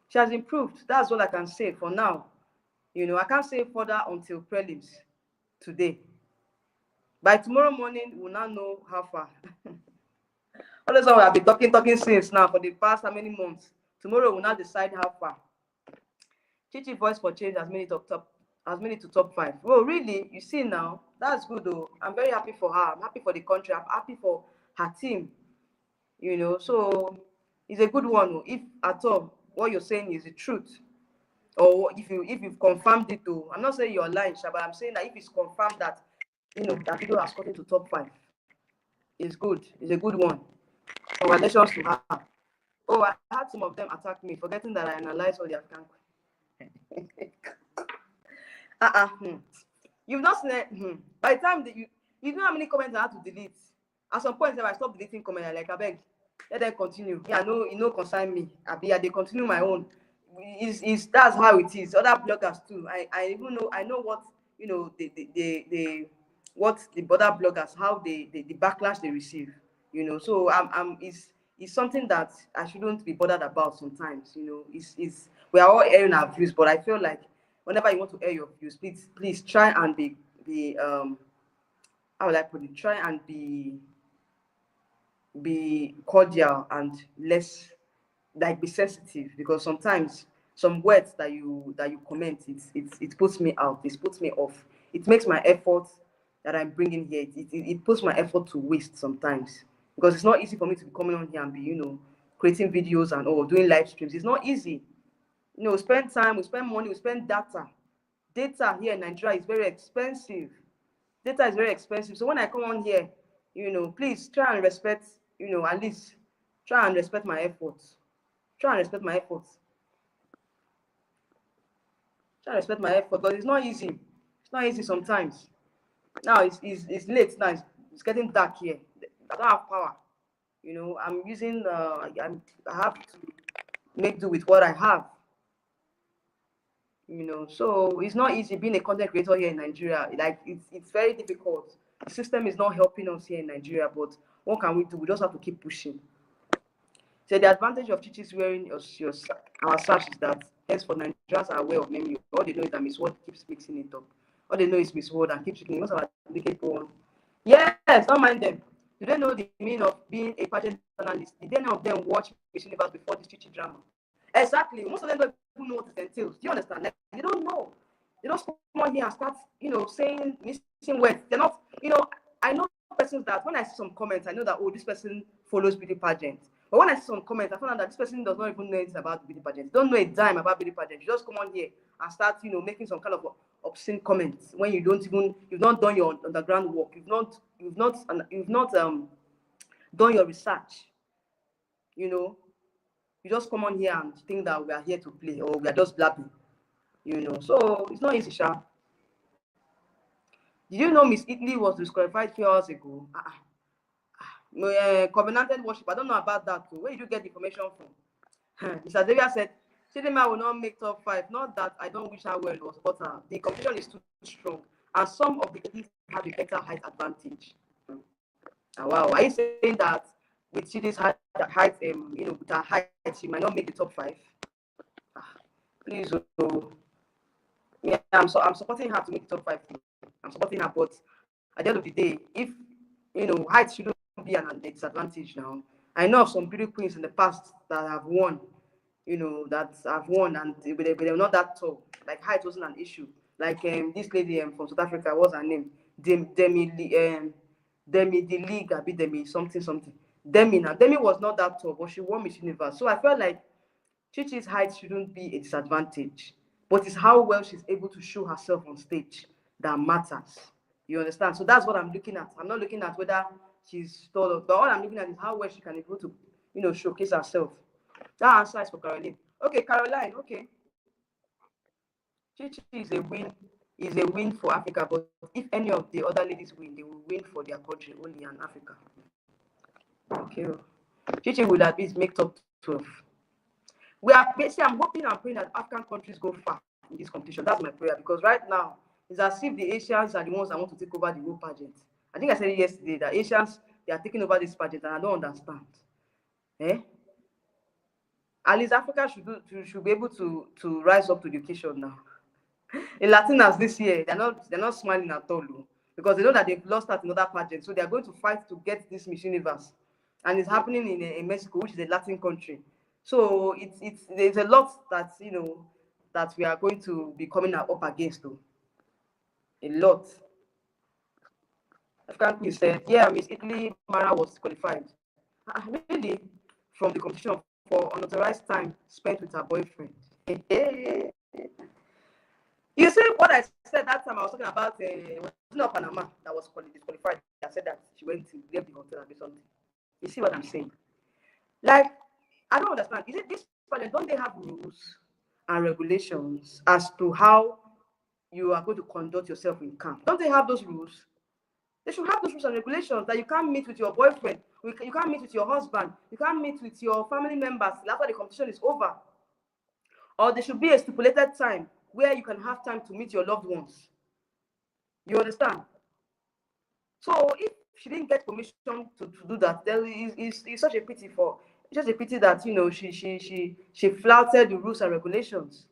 She has improved. That's all I can say for now. I can't say further until prelims today. By tomorrow morning, we'll now know how far. All this one we have been talking since now for the past how many months. Tomorrow we'll now decide how far. Chichi voice for change has made it to top 5. Oh, really? You see now? That's good though. I'm very happy for her. I'm happy for the country. I'm happy for her team. So it's a good one. If at all what you're saying is the truth, or if you've confirmed it though. I'm not saying you're lying, but I'm saying that if it's confirmed that that video has gotten to top 5, it's good. It's a good one. Congratulations to her. Oh, I had some of them attack me, forgetting that I analyzed all their African. You've not seen it. By the time that you know how many comments I had to delete. At some point, if I stopped deleting comments, I beg, let them continue. Yeah, no concern me. They continue my own. That's how it is. Other bloggers too. I even know. I know what what the other bloggers, how the backlash they receive. So is something that I shouldn't be bothered about sometimes. Is we are all airing our views, but I feel like whenever you want to air your views, please try and be how will I put it? Try and be cordial and less, like, be sensitive, because sometimes some words that you comment, it puts me out, it puts me off, it makes my effort that I'm bringing here, it puts my effort to waste sometimes, because it's not easy for me to be coming on here and be creating videos and all, doing live streams. It's not easy. We spend time, we spend money, we spend data here in Nigeria is very expensive. Data is very expensive. So when I come on here, please try and respect, at least try and respect my efforts. Try and respect my efforts. Try and respect my effort, but it's not easy. It's not easy sometimes. Now it's late now. It's getting dark here. I don't have power. I'm using. I have to make do with what I have. So it's not easy being a content creator here in Nigeria. Like, it's very difficult. The system is not helping us here in Nigeria, but what can we do? We just have to keep pushing. So the advantage of Chichi's wearing our sash is that henceforth Nigerians are aware of Memi. All they know is that Miss World keeps mixing it up. All they know is Miss World and keeps checking. Most of our people. Yes, don't mind them. Do they know the meaning of being a pageant journalist? Did any of them watch Miss Universe before this Chichi drama? Exactly. Most of them don't even know what it entails. Do you understand? Like, they don't know. They don't come on here and start, saying missing words. They're not, I know persons that when I see some comments, I know that, oh, this person follows beauty pageant. But when I see some comments, I find out that this person does not even know anything about beauty pageant. Don't know a dime about beauty pageant. You just come on here and start, making some kind of obscene comments when you've not done your underground work. You've not done your research. You just come on here and think that we are here to play, or we are just blabbing. So it's not easy, Sha. Did you know Miss Italy was disqualified a few hours ago? Covenanted worship. I don't know about that too. Where did you get the information from? Mr. Xavier said, Chidima will not make top 5. Not that I don't wish her well, but the competition is too strong, and some of the ladies have a better height advantage. Wow, are you saying that with Chidi's height, with her height, she might not make the top 5? Please, yeah, I'm supporting her to make the top 5. I'm supporting her, but at the end of the day, if height shouldn't be an disadvantage now. I know of some beauty queens in the past that have won, and they were not that tall. Like, height wasn't an issue. Like, this lady from South Africa, what's her name? Demi the league, I beat Demi something. Demi was not that tall, but she won Miss Universe. So I felt like Chichi's height shouldn't be a disadvantage, but it's how well she's able to show herself on stage that matters. You understand? So that's what I'm looking at. I'm not looking at whether she's tall, but all I'm looking at is how well she can be able to, showcase herself. That answer is for Caroline. Okay, Caroline. Okay, Chichi is a win for Africa, but if any of the other ladies win, they will win for their country only in Africa. Okay, Chichi will at least make top 12. I'm hoping and praying that African countries go far in this competition. That's my prayer, because right now it's as if the Asians are the ones that want to take over the whole pageant. I think I said it yesterday that Asians, they are taking over this pageant, and I don't understand. At least Africa should be able to rise up to the occasion now. In Latinas this year, they're not smiling at all, because they know that they've lost at another pageant, so they are going to fight to get this Miss Universe, and it's happening in Mexico, which is a Latin country. So there's a lot that that we are going to be coming up against, though. A lot. African Queen said, yeah, Miss Italy Mara was qualified. Really? From the competition for unauthorized time spent with her boyfriend. You see what I said that time? I was talking about was not Panama that was disqualified. I said that she went to leave the hotel and do something. You see what I'm saying? Like, I don't understand. Is it this pageant? Don't they have rules and regulations as to how you are going to conduct yourself in camp? Don't they have those rules? They should have those rules and regulations that you can't meet with your boyfriend, you can't meet with your husband, you can't meet with your family members after the competition is over. Or there should be a stipulated time where you can have time to meet your loved ones. You understand? So if she didn't get permission to do that, then it's such a pity for It's just a pity that she flouted the rules and regulations.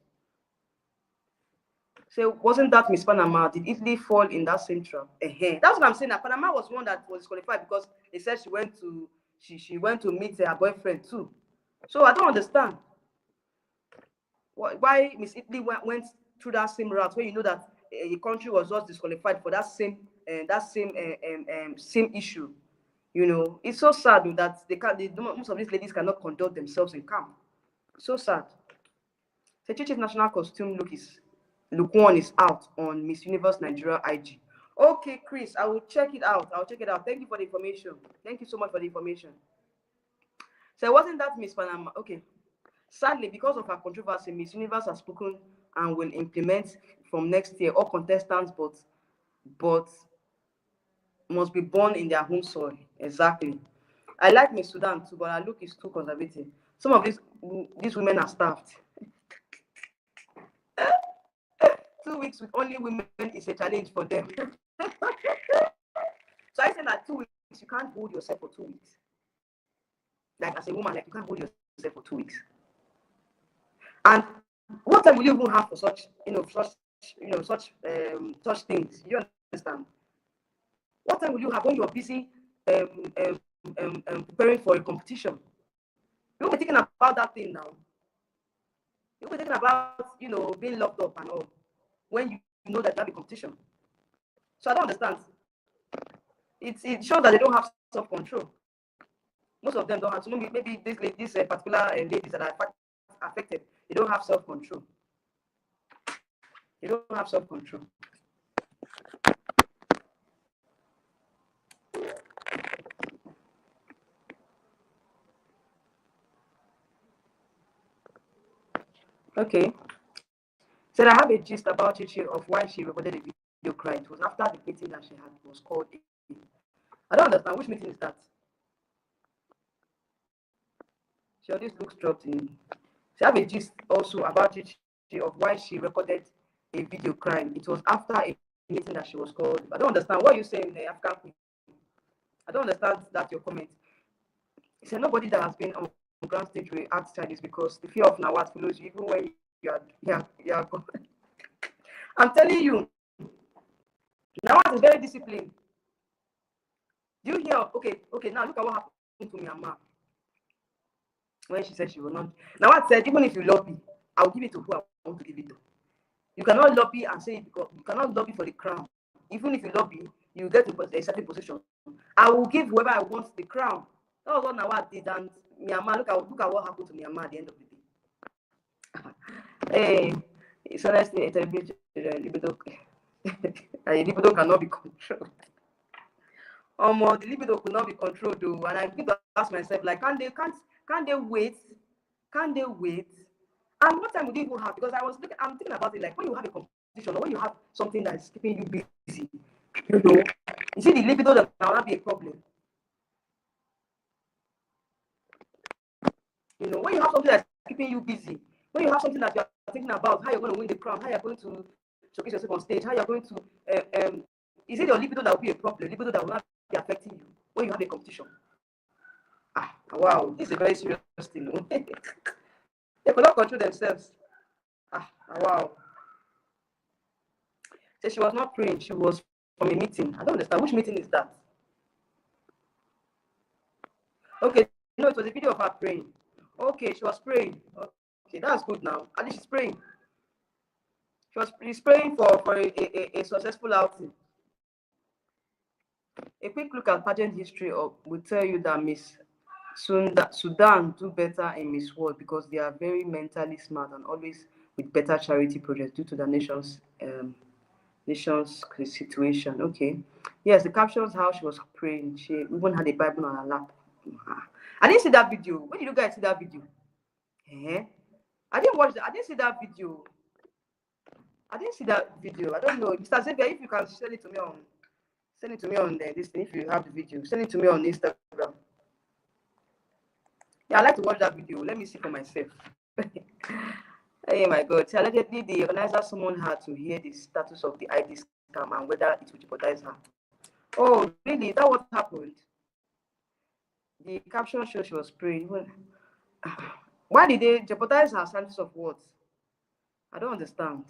So wasn't that Miss Panama? Did Italy fall in that same trap? That's what I'm saying. That Panama was one that was disqualified because they said she went to meet her boyfriend too. So I don't understand why Miss Italy went through that same route where you know that a country was just disqualified for that same issue. It's so sad though, that most of these ladies cannot conduct themselves in camp. So sad. So Chichi's national costume look one is out on Miss Universe Nigeria IG. Okay, Chris, I will check it out. I'll check it out. Thank you for the information. Thank you so much for the information. So wasn't that Miss Panama? Okay. Sadly, because of her controversy, Miss Universe has spoken and will implement from next year all contestants, but must be born in their home soil. Exactly. I like Miss Sudan too, but her look is too conservative. Some of these women are starved. 2 weeks with only women is a challenge for them. So I said that 2 weeks, you can't hold yourself for 2 weeks. Like as a woman, like you can't hold yourself for 2 weeks. And what time will you even have for such things? You understand? What time will you have when you're busy preparing for a competition? You'll be thinking about that thing now. You'll be thinking about being locked up and all when you know that you have a competition. So I don't understand. It shows that they don't have self-control. Most of them don't have. So maybe these particular ladies that are affected, they don't have self-control. They don't have self-control. Okay. Said I have a gist about Chichi of why she recorded a video crying. It was after the meeting that she had was called. I don't understand. Which meeting is that? She always looks dropped in. She have a gist also about Chichi of why she recorded a video crying. It was after a meeting that she was called. I don't understand what you're saying, African Queen. I don't understand that your comment. He said nobody that has been on ground stage will act childish because the fear of Nawat follows you even when you are I'm telling you, Nawat is very disciplined. Do you hear? Okay, now look at what happened to Myanmar when she said she will not. Nawat said, even if you lobby, I will give it to who I want to give it to. You cannot lobby and say because you cannot lobby for the crown. Even if you lobby, you get to a certain position. I will give whoever I want the crown. That was what Nawat did, and Myanmar. Look at what happened to Myanmar at the end of the day. Hey, it's honestly a television libido. Libido cannot be controlled. The libido could not be controlled though, and I begin to ask myself, like, can't they wait? Can't they wait? And what time would they even have? Because I'm thinking about it, like when you have a competition or when you have something that is keeping you busy, you see the libido that will not be a problem. When you have something that's keeping you busy, when you have something that you're thinking about, how you're going to win the crown, how you're going to showcase yourself on stage, how you're going to, is it your libido that will be a problem? Libido that will not be affecting you when you have a competition? Wow, this is a very serious thing. They could not control themselves. Wow. So she was not praying, she was from a meeting. I don't understand. Which meeting is that? Okay, it was a video of her praying. Okay, she was praying. Okay, that's good now. At least she's praying. She's praying for a successful outing. A quick look at pageant history will tell you that Miss Sudan do better in Miss World because they are very mentally smart and always with better charity projects due to the nation's situation. Okay. Yes, the captions how she was praying. She even had a Bible on her lap. I didn't see that video. When did you guys see that video? I didn't watch that. I didn't see that video. I don't know. Mr. Xavier, if you can send it to me on this thing, if you have the video. Send it to me on Instagram. Yeah, I like to watch that video. Let me see for myself. Oh my God. So allegedly, the organizer summoned her to hear the status of the ID scam and whether it would jeopardize her. Oh, really? Is that what happened? The caption shows she was praying. Why did they jeopardize her chances of what? I don't understand.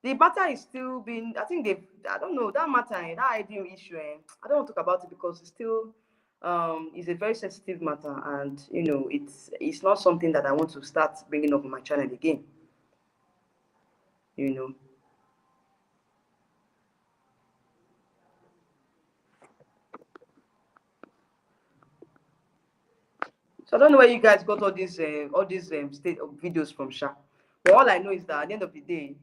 The matter is still being, I think they, I don't know, that matter, that ID issue, I don't want to talk about it because it's still, it's a very sensitive matter, and it's not something that I want to start bringing up on my channel again. So I don't know where you guys got all these state of videos from, Sha. But all I know is that at the end of the day,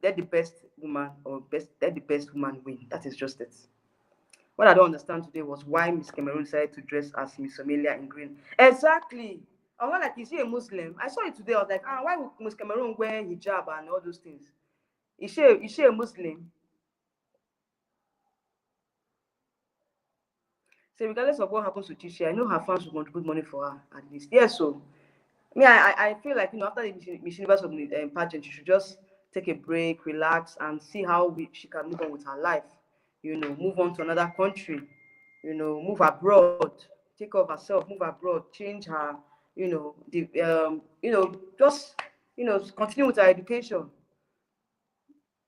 let the best woman let the best woman win. That is just it. What I don't understand today was why Miss Cameroon decided to dress as Miss Amelia in green. Exactly. I was like, is she a Muslim? I saw it today. I was like, why would Miss Cameroon wear hijab and all those things? Is she a Muslim? So regardless of what happens to Chichi, I know her fans will contribute money for her at least. Yes, so I feel like after the Miss Universe of pageant, she should just take a break, relax, and see how she can move on with her life. Move on to another country. Move abroad, take care of herself, move abroad, change her. Just continue with her education.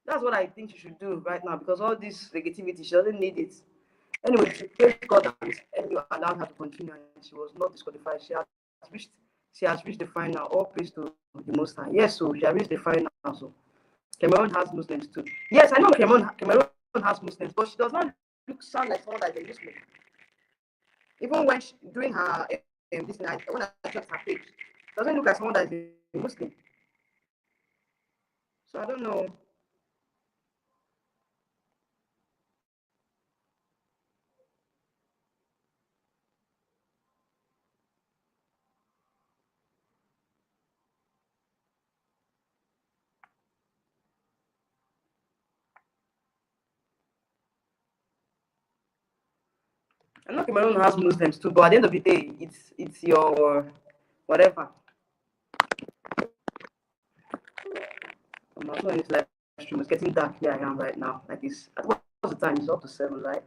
That's what I think she should do right now because all this negativity, she doesn't need it. Anyway, she praised God that allowed her to continue and she was not disqualified. She has reached the final. All praise to the Most High. Yes, so she has reached the final. So Cameroon has Muslims too. Yes, I know Cameroon has Muslims, but she does not sound like someone that is a Muslim. Even when doing her this night, when I checked her page, doesn't look like someone that is a Muslim. So I don't know. I know Cameroon has Muslims too, but at the end of the day, it's your whatever. I'm not in this live stream. It's getting dark here I am right now. Like what's the time? It's up to 7, right?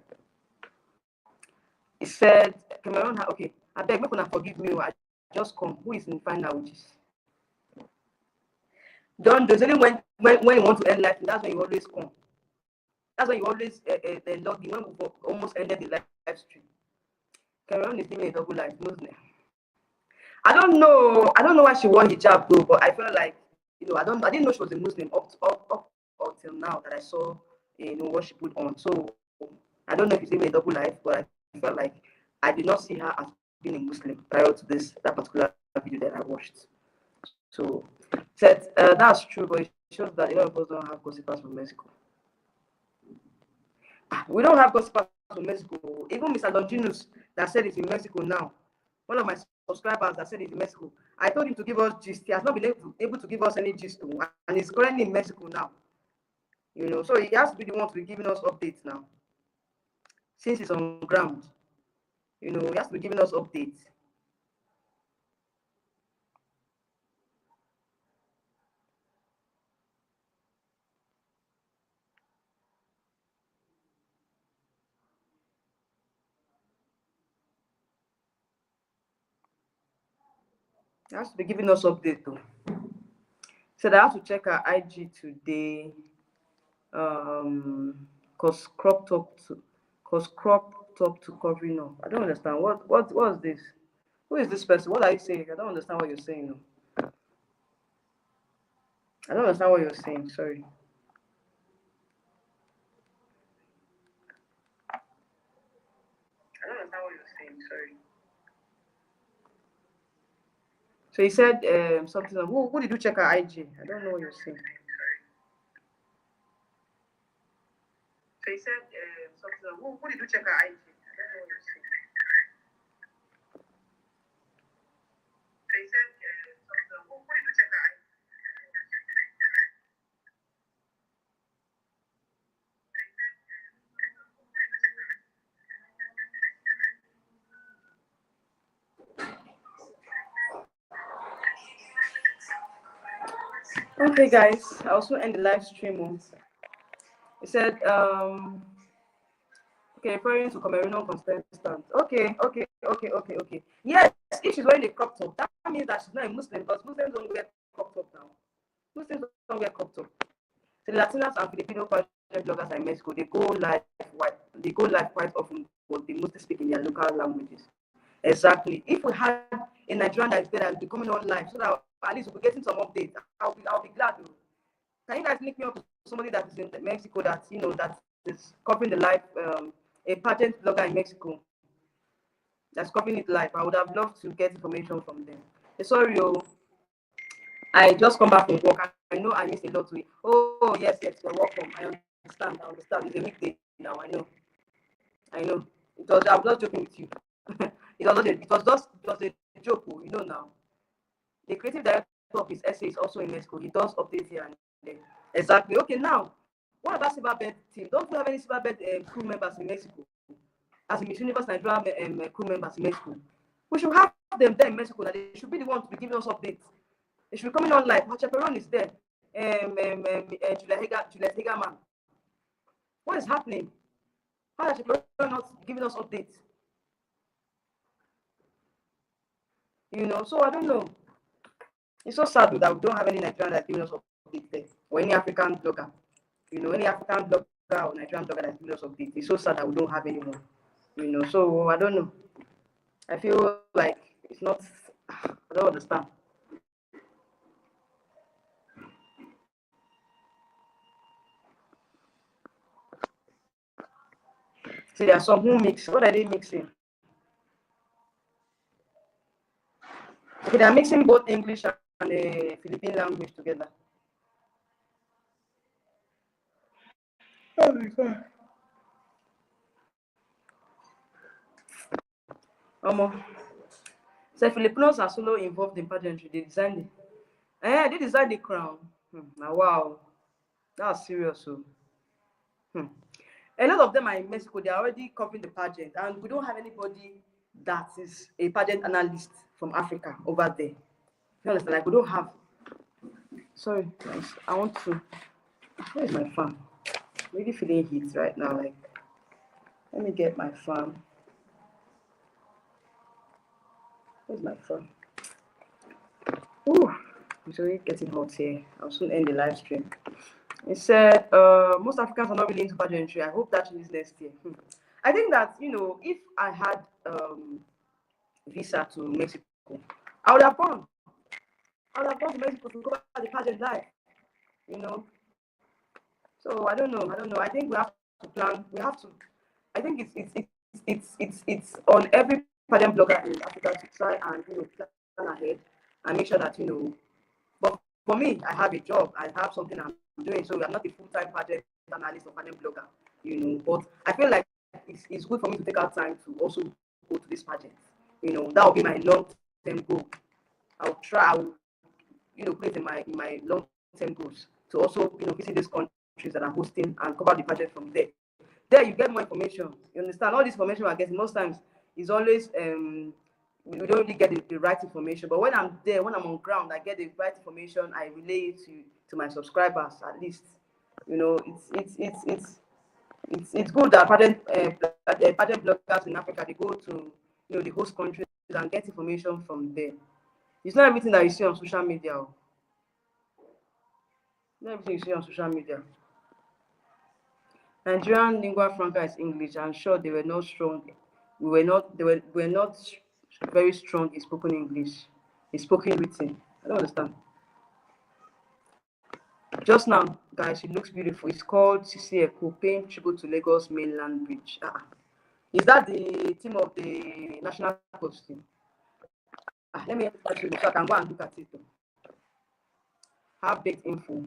It said Cameroon. Okay, I beg, make una forgive me. I just come. Who is in final? Which is Don. There's only when you want to end life. That's when you always come. That's when you always log in. When we almost ended the live stream. Cameroon is living a double life. Muslim. I don't know. I don't know why she wore hijab though, but I felt like I didn't know she was a Muslim up until now that I saw what she put on. So I don't know if it's even a double life, but I felt like I did not see her as being a Muslim prior to that particular video that I watched. So said that's true, but it shows that a lot of us don't have gossipers from Mexico. We don't have gossipers from Mexico. Even Mr. Longinus that said it's in Mexico now. One of my subscribers that said he's in Mexico. I told him to give us gist. He has not been able to give us any gist, and he's currently in Mexico now. So he has to be the one to be giving us updates now. Since he's on ground, he has to be giving us updates. He has to be giving us updates though. Said I have to check her IG today. Cause crop top to covering up. I don't understand. What's this? Who is this person? What are you saying? I don't understand what you're saying. No. I don't understand what you're saying. Sorry. I don't understand what you're saying. Sorry. So he said something. Who did you check her IG? I don't know what you're saying. So he said something. Who did you check her IG? I don't know what you're saying. So he said something. Who did you check her IG? Okay, guys, I also end the live stream. He said, Okay, referring to Cameroonian contestant. Okay. Yes, if she's wearing a crop top, that means that she's not a Muslim, because Muslims don't wear crop top now. Muslims don't wear crop top. So the Latinas and Filipino fashion bloggers in Mexico, they go live quite often, but they mostly speak in their local languages. Exactly. If we had a Nigerian that is there that is becoming on live, so that at least we'll be getting some updates, I'll be glad. Can you guys link me up to somebody that is in Mexico that that is covering the live, a pageant blogger in Mexico that's covering it live? I would have loved to get information from them. Sorry, I just come back from work. I know I missed a lot to it. Oh yes, you're welcome. I understand. It's a weekday now. I know. I was not joking with you. It was a joke. Now. The creative director of his essay is also in Mexico. He does updates here and there. Exactly. Okay, now, what about Silverbird team? Don't we have any Silverbird crew members in Mexico? As in Miss Universe Nigeria crew members in Mexico. We should have them there in Mexico. That they should be the ones to be giving us updates. They should be coming on live. Her chaperone is there. Juliet Hagerman. What is happening? How is chaperone not giving us updates? So I don't know. It's so sad that we don't have any Nigerian that's giving us updates there, or any African blogger. Any African blogger or Nigerian blogger that's giving us updates. It's so sad that we don't have anyone. So I don't know. I feel like it's not. I don't understand. See, there are some who mix. What are they mixing? Okay, they are mixing both English and the Philippine language together. Oh my god. So Filipinos are solo involved in pageantry. They designed the crown. Now, wow, that's serious. So, a lot of them are in Mexico. They are already covering the pageant, and we don't have anybody that is a pageant analyst from Africa over there. You understand? Like we don't have. Sorry, guys. I want to. Where is my fan? I'm really feeling heat right now. Like, let me get my fan. Where's my phone? Ooh, it's already getting hot here. I'll soon end the live stream. It said, most Africans are not really into pageantry. I hope that changes next year. I think that, if I had visa to Mexico, I would have gone. I would have gone to Mexico to cover the pageant live, you know. So I don't know. I think we have to plan. We have to. I think it's on every pageant blogger in Africa to try and plan ahead and make sure that. But for me, I have a job. I have something I'm doing. So I'm not a full-time pageant analyst or pageant blogger. But I feel like it's good for me to take out time to also go to this pageant. That will be my long-term goal. I'll try. Put in my long-term goals to also visit these countries that are hosting and cover the pageant from there. There you get more information. You understand? All this information I get most times is always we don't really get the right information. But when I'm there, when I'm on ground, I get the right information. I relay it to my subscribers at least. It's good that pageant bloggers in Africa, they go to the host countries and get information from there. It's not everything that you see on social media. Not everything you see on social media. Nigerian lingua franca is English. I'm sure they were not strong. They were not very strong in spoken English. In spoken written. I don't understand. Just now, guys, she looks beautiful. It's called Sisi Eko, paying tribute to Lagos Mainland Bridge. Is that the theme of the national costume? Let me actually so I can go and look at it. Have baked info.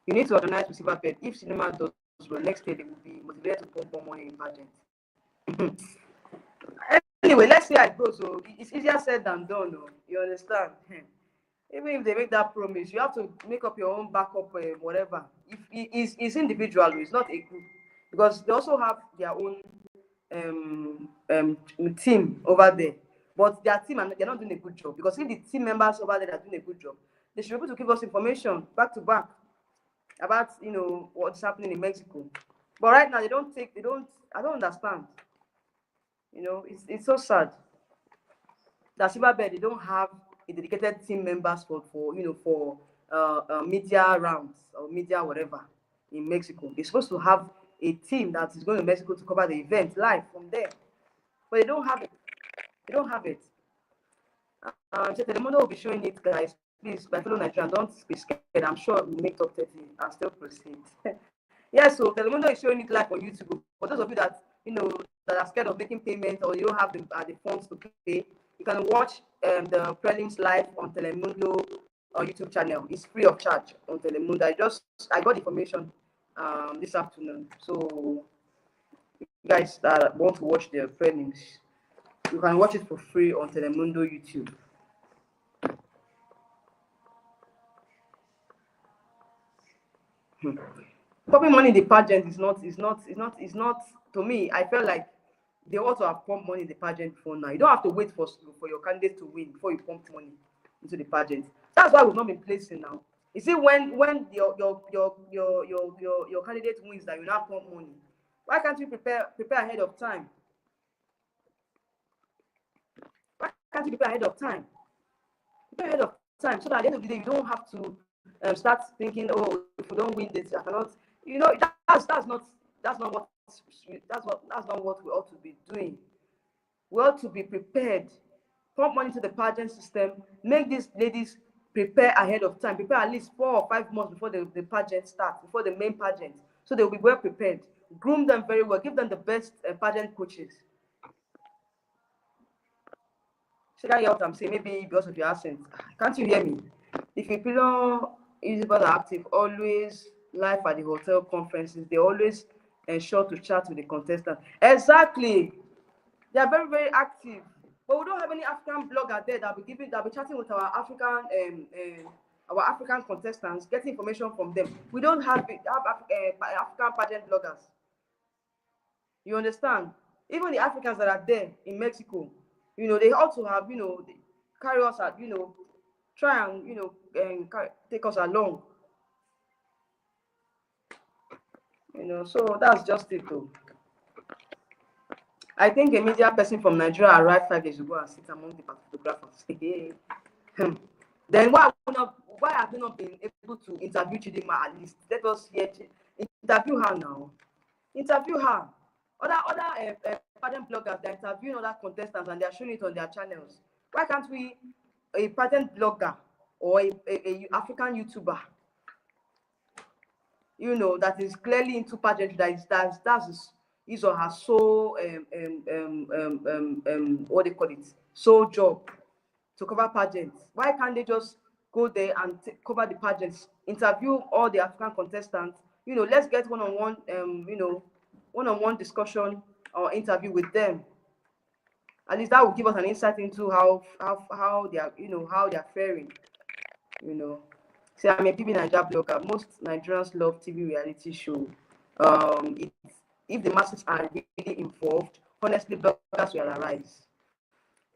You need to organize with Silverbird. If cinema does well, next year they will be motivated to pump more money in pageant. Anyway, let's see how it goes. So it's easier said than done. No? You understand? Even if they make that promise, you have to make up your own backup, whatever. If it's individual, it's not a group, because they also have their own team over there. But their team, and they're not doing a good job, because if the team members over there are doing a good job, they should be able to give us information back to back about what's happening in Mexico. But right now, I don't understand. It's so sad that Silverbird, they don't have a dedicated team members for media rounds or media whatever in Mexico. They're supposed to have a team that is going to Mexico to cover the event live from there, but they don't have it. They don't have it. So Telemundo will be showing it, guys. Please, my fellow Nigerians, don't be scared. I'm sure we'll make top 30 and still proceed. Yeah, so Telemundo is showing it live on YouTube. For those of you that that are scared of making payments or you don't have the funds to pay, you can watch the prelims live on Telemundo YouTube channel. It's free of charge on Telemundo. I got information this afternoon. So you guys that want to watch the prelims, you can watch it for free on Telemundo YouTube. Pumping money in the pageant is not to me. I felt like they ought to have pumped money in the pageant before now. You don't have to wait for your candidate to win before you pump money into the pageant. That's why we've not been placing now. You see, when your candidate wins, that you now pump money. Why can't you prepare ahead of time? Why can't you prepare ahead of time? Prepare ahead of time so that at the end of the day you don't have to start thinking, oh, if we don't win this, I cannot. That's not what that's not what we ought to be doing. We ought to be prepared. Pump money to the pageant system. Make these ladies prepare ahead of time. Prepare at least 4 or 5 months before the pageant starts, before the main pageant, so they'll be well prepared. Groom them very well. Give them the best pageant coaches. So that hear what I'm saying? Maybe because of your accent. Can't you hear me? The Filipino users are active, always live at the hotel conferences. They always ensure to chat with the contestant. Exactly. They are very, very active. But we don't have any African blogger there that be chatting with our African contestants, getting information from them. We don't have African pageant bloggers. You understand? Even the Africans that are there in Mexico, they also have, carry us at, try and, take us along. So that's just it though. I think a media person from Nigeria arrived 5 days ago and sit among the photographers. Then why have they not been able to interview Chidima at least? Let us hear interview her now. Interview her. Other pageant bloggers, they're interviewing other contestants and they're showing it on their channels. Why can't we, a pageant blogger or a African YouTuber, that is clearly into pageantry, that's his or her sole what they call it, sole job to cover pageants. Why can't they just go there and cover the pageants, interview all the African contestants? Let's get one-on-one discussion or interview with them. At least that will give us an insight into how they are, how they are faring. See, I'm a TV Nigeria blogger. Most Nigerians love TV reality show. If the masses are really involved, honestly, bloggers will arise.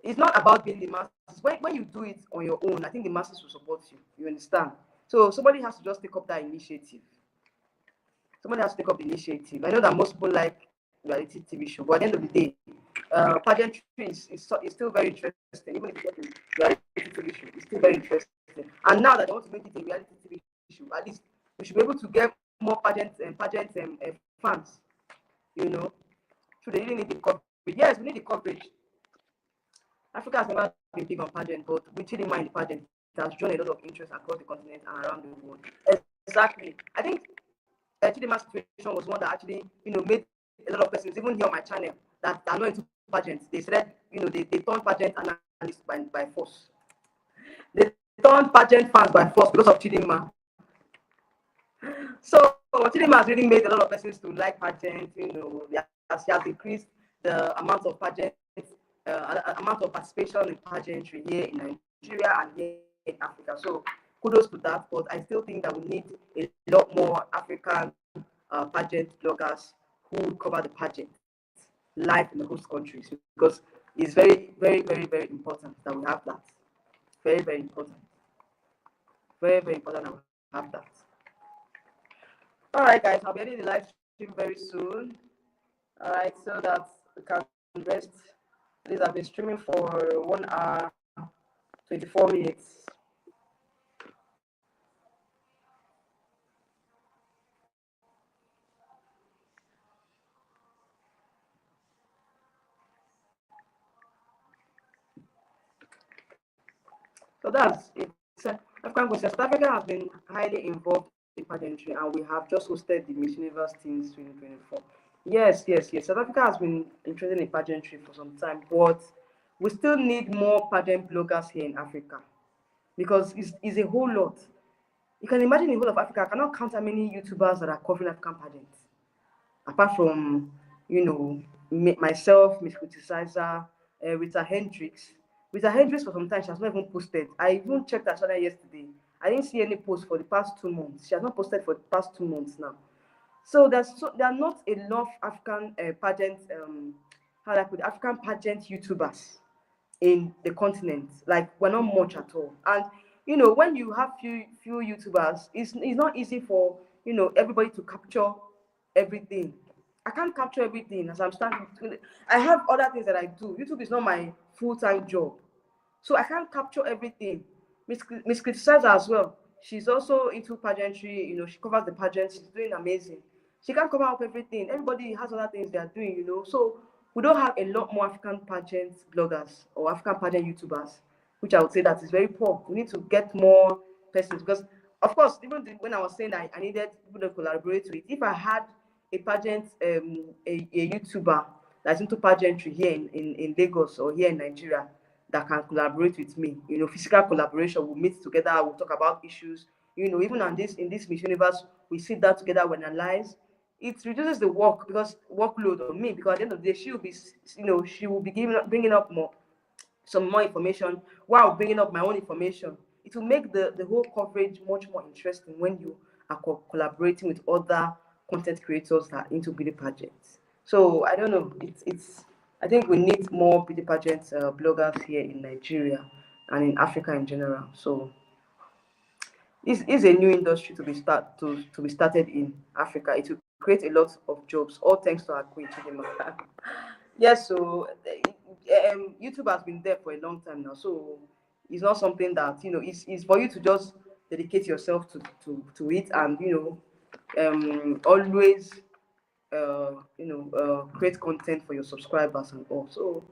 It's not about being the masses. When you do it on your own, I think the masses will support you. You understand? So somebody has to just take up that initiative. Somebody has to take up the initiative. I know that most people like reality TV show, but at the end of the day, pageantry is still very interesting. Even if you get a reality TV show, it's still very interesting. And now that they want to make it a reality TV show, at least we should be able to get more pageant fans. So they really need the coverage. Yes, we need the coverage. Africa has never been big on pageant, but with Chidima in the pageant, it has drawn a lot of interest across the continent and around the world. Exactly. I think Chidima's situation was one that actually, made a lot of persons, even here on my channel, that are not into pageants. They said, they turned pageant analysts by force. They turned pageant fans by force because of Chidima. So Chidima has really made a lot of persons to like pageant. She has increased the amount of pageant, amount of participation in pageantry here in Nigeria and here in Africa. So kudos to that. But I still think that we need a lot more African pageant bloggers who cover the pageant live in the host countries, because it's very, very, very, very important that we have that. Very, very important. Very, very important that we have that. All right, guys, I'll be ending the live stream very soon. All right, so that we can rest. Please, I've been streaming for 1 hour, 24 minutes. So that's it. African question. South Africa has been highly involved in pageantry, and we have just hosted the Miss Universe Teams 2024. Yes, yes, yes. South Africa has been interested in pageantry for some time, but we still need more pageant bloggers here in Africa because it's a whole lot. You can imagine the whole of Africa. I cannot count how many YouTubers that are covering African pageants. Apart from, myself, Miss Criticizer, Rita Hendricks. Rita Hendricks, for some time, she has not even posted. I even checked her channel yesterday. I didn't see any post for the past 2 months. She has not posted for the past 2 months now. So there are not enough African pageant, how do I put it, African pageant YouTubers in the continent. Like, we're not much at all. And when you have few YouTubers, it's not easy for everybody to capture everything. I can't capture everything as I'm standing. I have other things that I do. YouTube is not my full-time job. So I can't capture everything. Miss Criticizer as well. She's also into pageantry. She covers the pageants. She's doing amazing. She can't cover up everything. Everybody has other things they are doing. So we don't have a lot more African pageant bloggers or African pageant YouTubers, which I would say that is very poor. We need to get more persons because, of course, even when I was saying that I needed people to collaborate with, if I had a pageant, a YouTuber that's into pageantry here in Lagos or here in Nigeria that can collaborate with me, physical collaboration, we'll meet together, we'll talk about issues, even on this in this Miss Universe, we sit down together, we analyze. It reduces the workload on me because at the end of the day, she will be bringing up some more information while bringing up my own information. It will make the whole coverage much more interesting when you are collaborating with other content creators that are into beauty pageants. So I don't know. It's I think we need more beauty pageant bloggers here in Nigeria and in Africa in general. So this is a new industry to be started in Africa. It will create a lot of jobs, all thanks to our queen Chidima. Yes, so YouTube has been there for a long time now. So it's not something that it's for you to just dedicate yourself to it and always create content for your subscribers and all. So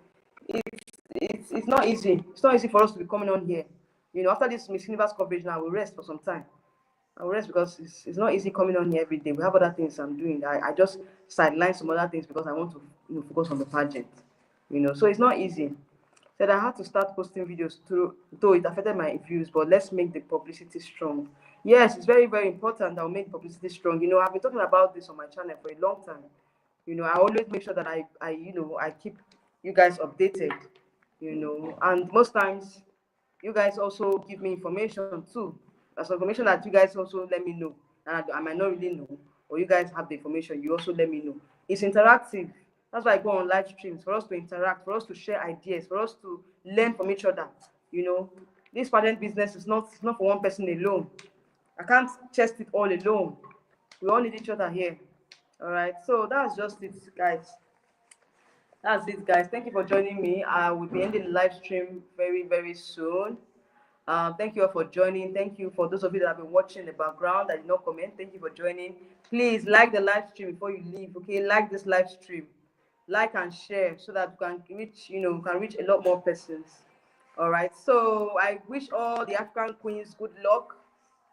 it's not easy. It's not easy for us to be coming on here. After this Miss Universe coverage now, we'll rest for some time. I will rest because it's not easy coming on here every day. We have other things I'm doing. I just sideline some other things because I want to focus on the pageant. So it's not easy. Said I had to start posting videos though it affected my views, but let's make the publicity strong. Yes, it's very, very important that we make publicity strong. I've been talking about this on my channel for a long time. I always make sure that I keep you guys updated, and most times you guys also give me information too. There's information that you guys also let me know, and I might not really know, or you guys have the information, you also let me know. It's interactive. That's why I go on live streams, for us to interact, for us to share ideas, for us to learn from each other. This pageant business is not for one person alone. I can't chest it all alone. We all need each other here. All right, so that's just it, guys. That's it, guys. Thank you for joining me. I will be ending the live stream very, very soon. Thank you all for joining. Thank you for those of you that have been watching in the background that did not comment. Thank you for joining. Please like the live stream before you leave. Okay, like this live stream, like and share so that we can reach a lot more persons. All right. So I wish all the African queens good luck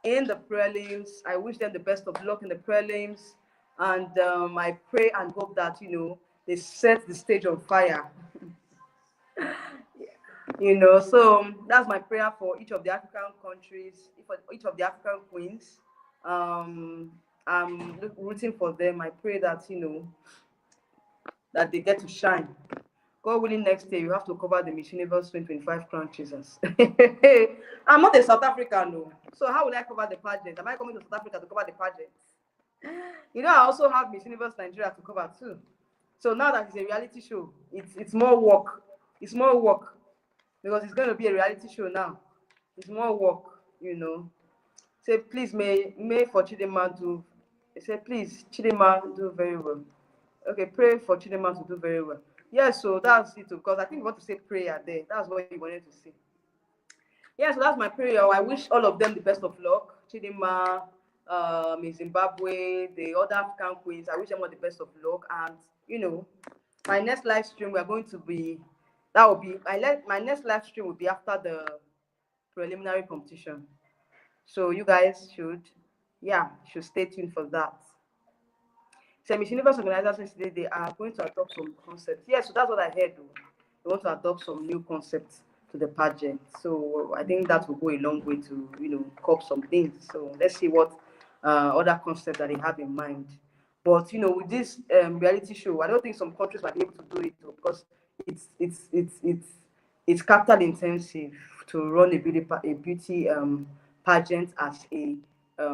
in the prelims. I wish them the best of luck in the prelims, and I pray and hope that they set the stage on fire. So that's my prayer for each of the African countries, for each of the African queens. I'm rooting for them. I pray that that they get to shine. God willing, next year you have to cover the Miss Universe 2025 crown chasers. I'm not a South African, no. So how will I cover the pageant? Am I coming to South Africa to cover the pageant? I also have Miss Universe Nigeria to cover too. So now that it's a reality show, it's more work. It's more work because it's going to be a reality show now. It's more work. So please, may for Chidima to They said, please, Chidima do very well. Okay, pray for Chidima to do very well. Yeah, so that's it, because I think you want to say prayer there. That's what you wanted to say. Yeah, so that's my prayer. I wish all of them the best of luck. Chidima, in Zimbabwe, the other African queens. I wish them all the best of luck. And my next live stream, we are going to be. That will be. My next live stream will be after the preliminary competition. So you guys should stay tuned for that. So Miss Universe organizers today they are going to adopt some concepts. Yeah, so that's what I heard. Though. They want to adopt some new concepts to the pageant. So I think that will go a long way to cop some things. So let's see what other concepts that they have in mind. But with this reality show, I don't think some countries might be able to do it though, because it's capital intensive to run a beauty pageant as a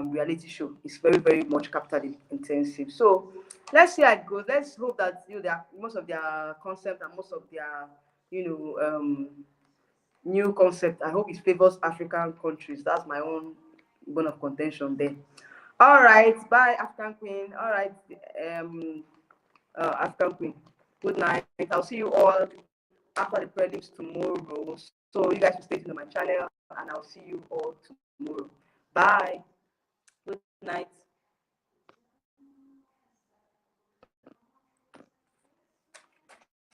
reality show. It's very, very much capital intensive. So let's see how it goes. Let's hope that most of their concept and most of their new concept. I hope it favors African countries. That's my own bone of contention there. All right, bye African Queen. All right, African Queen. Good night. I'll see you all after the prelims tomorrow. So you guys will stay tuned on my channel, and I'll see you all tomorrow. Bye. Good night.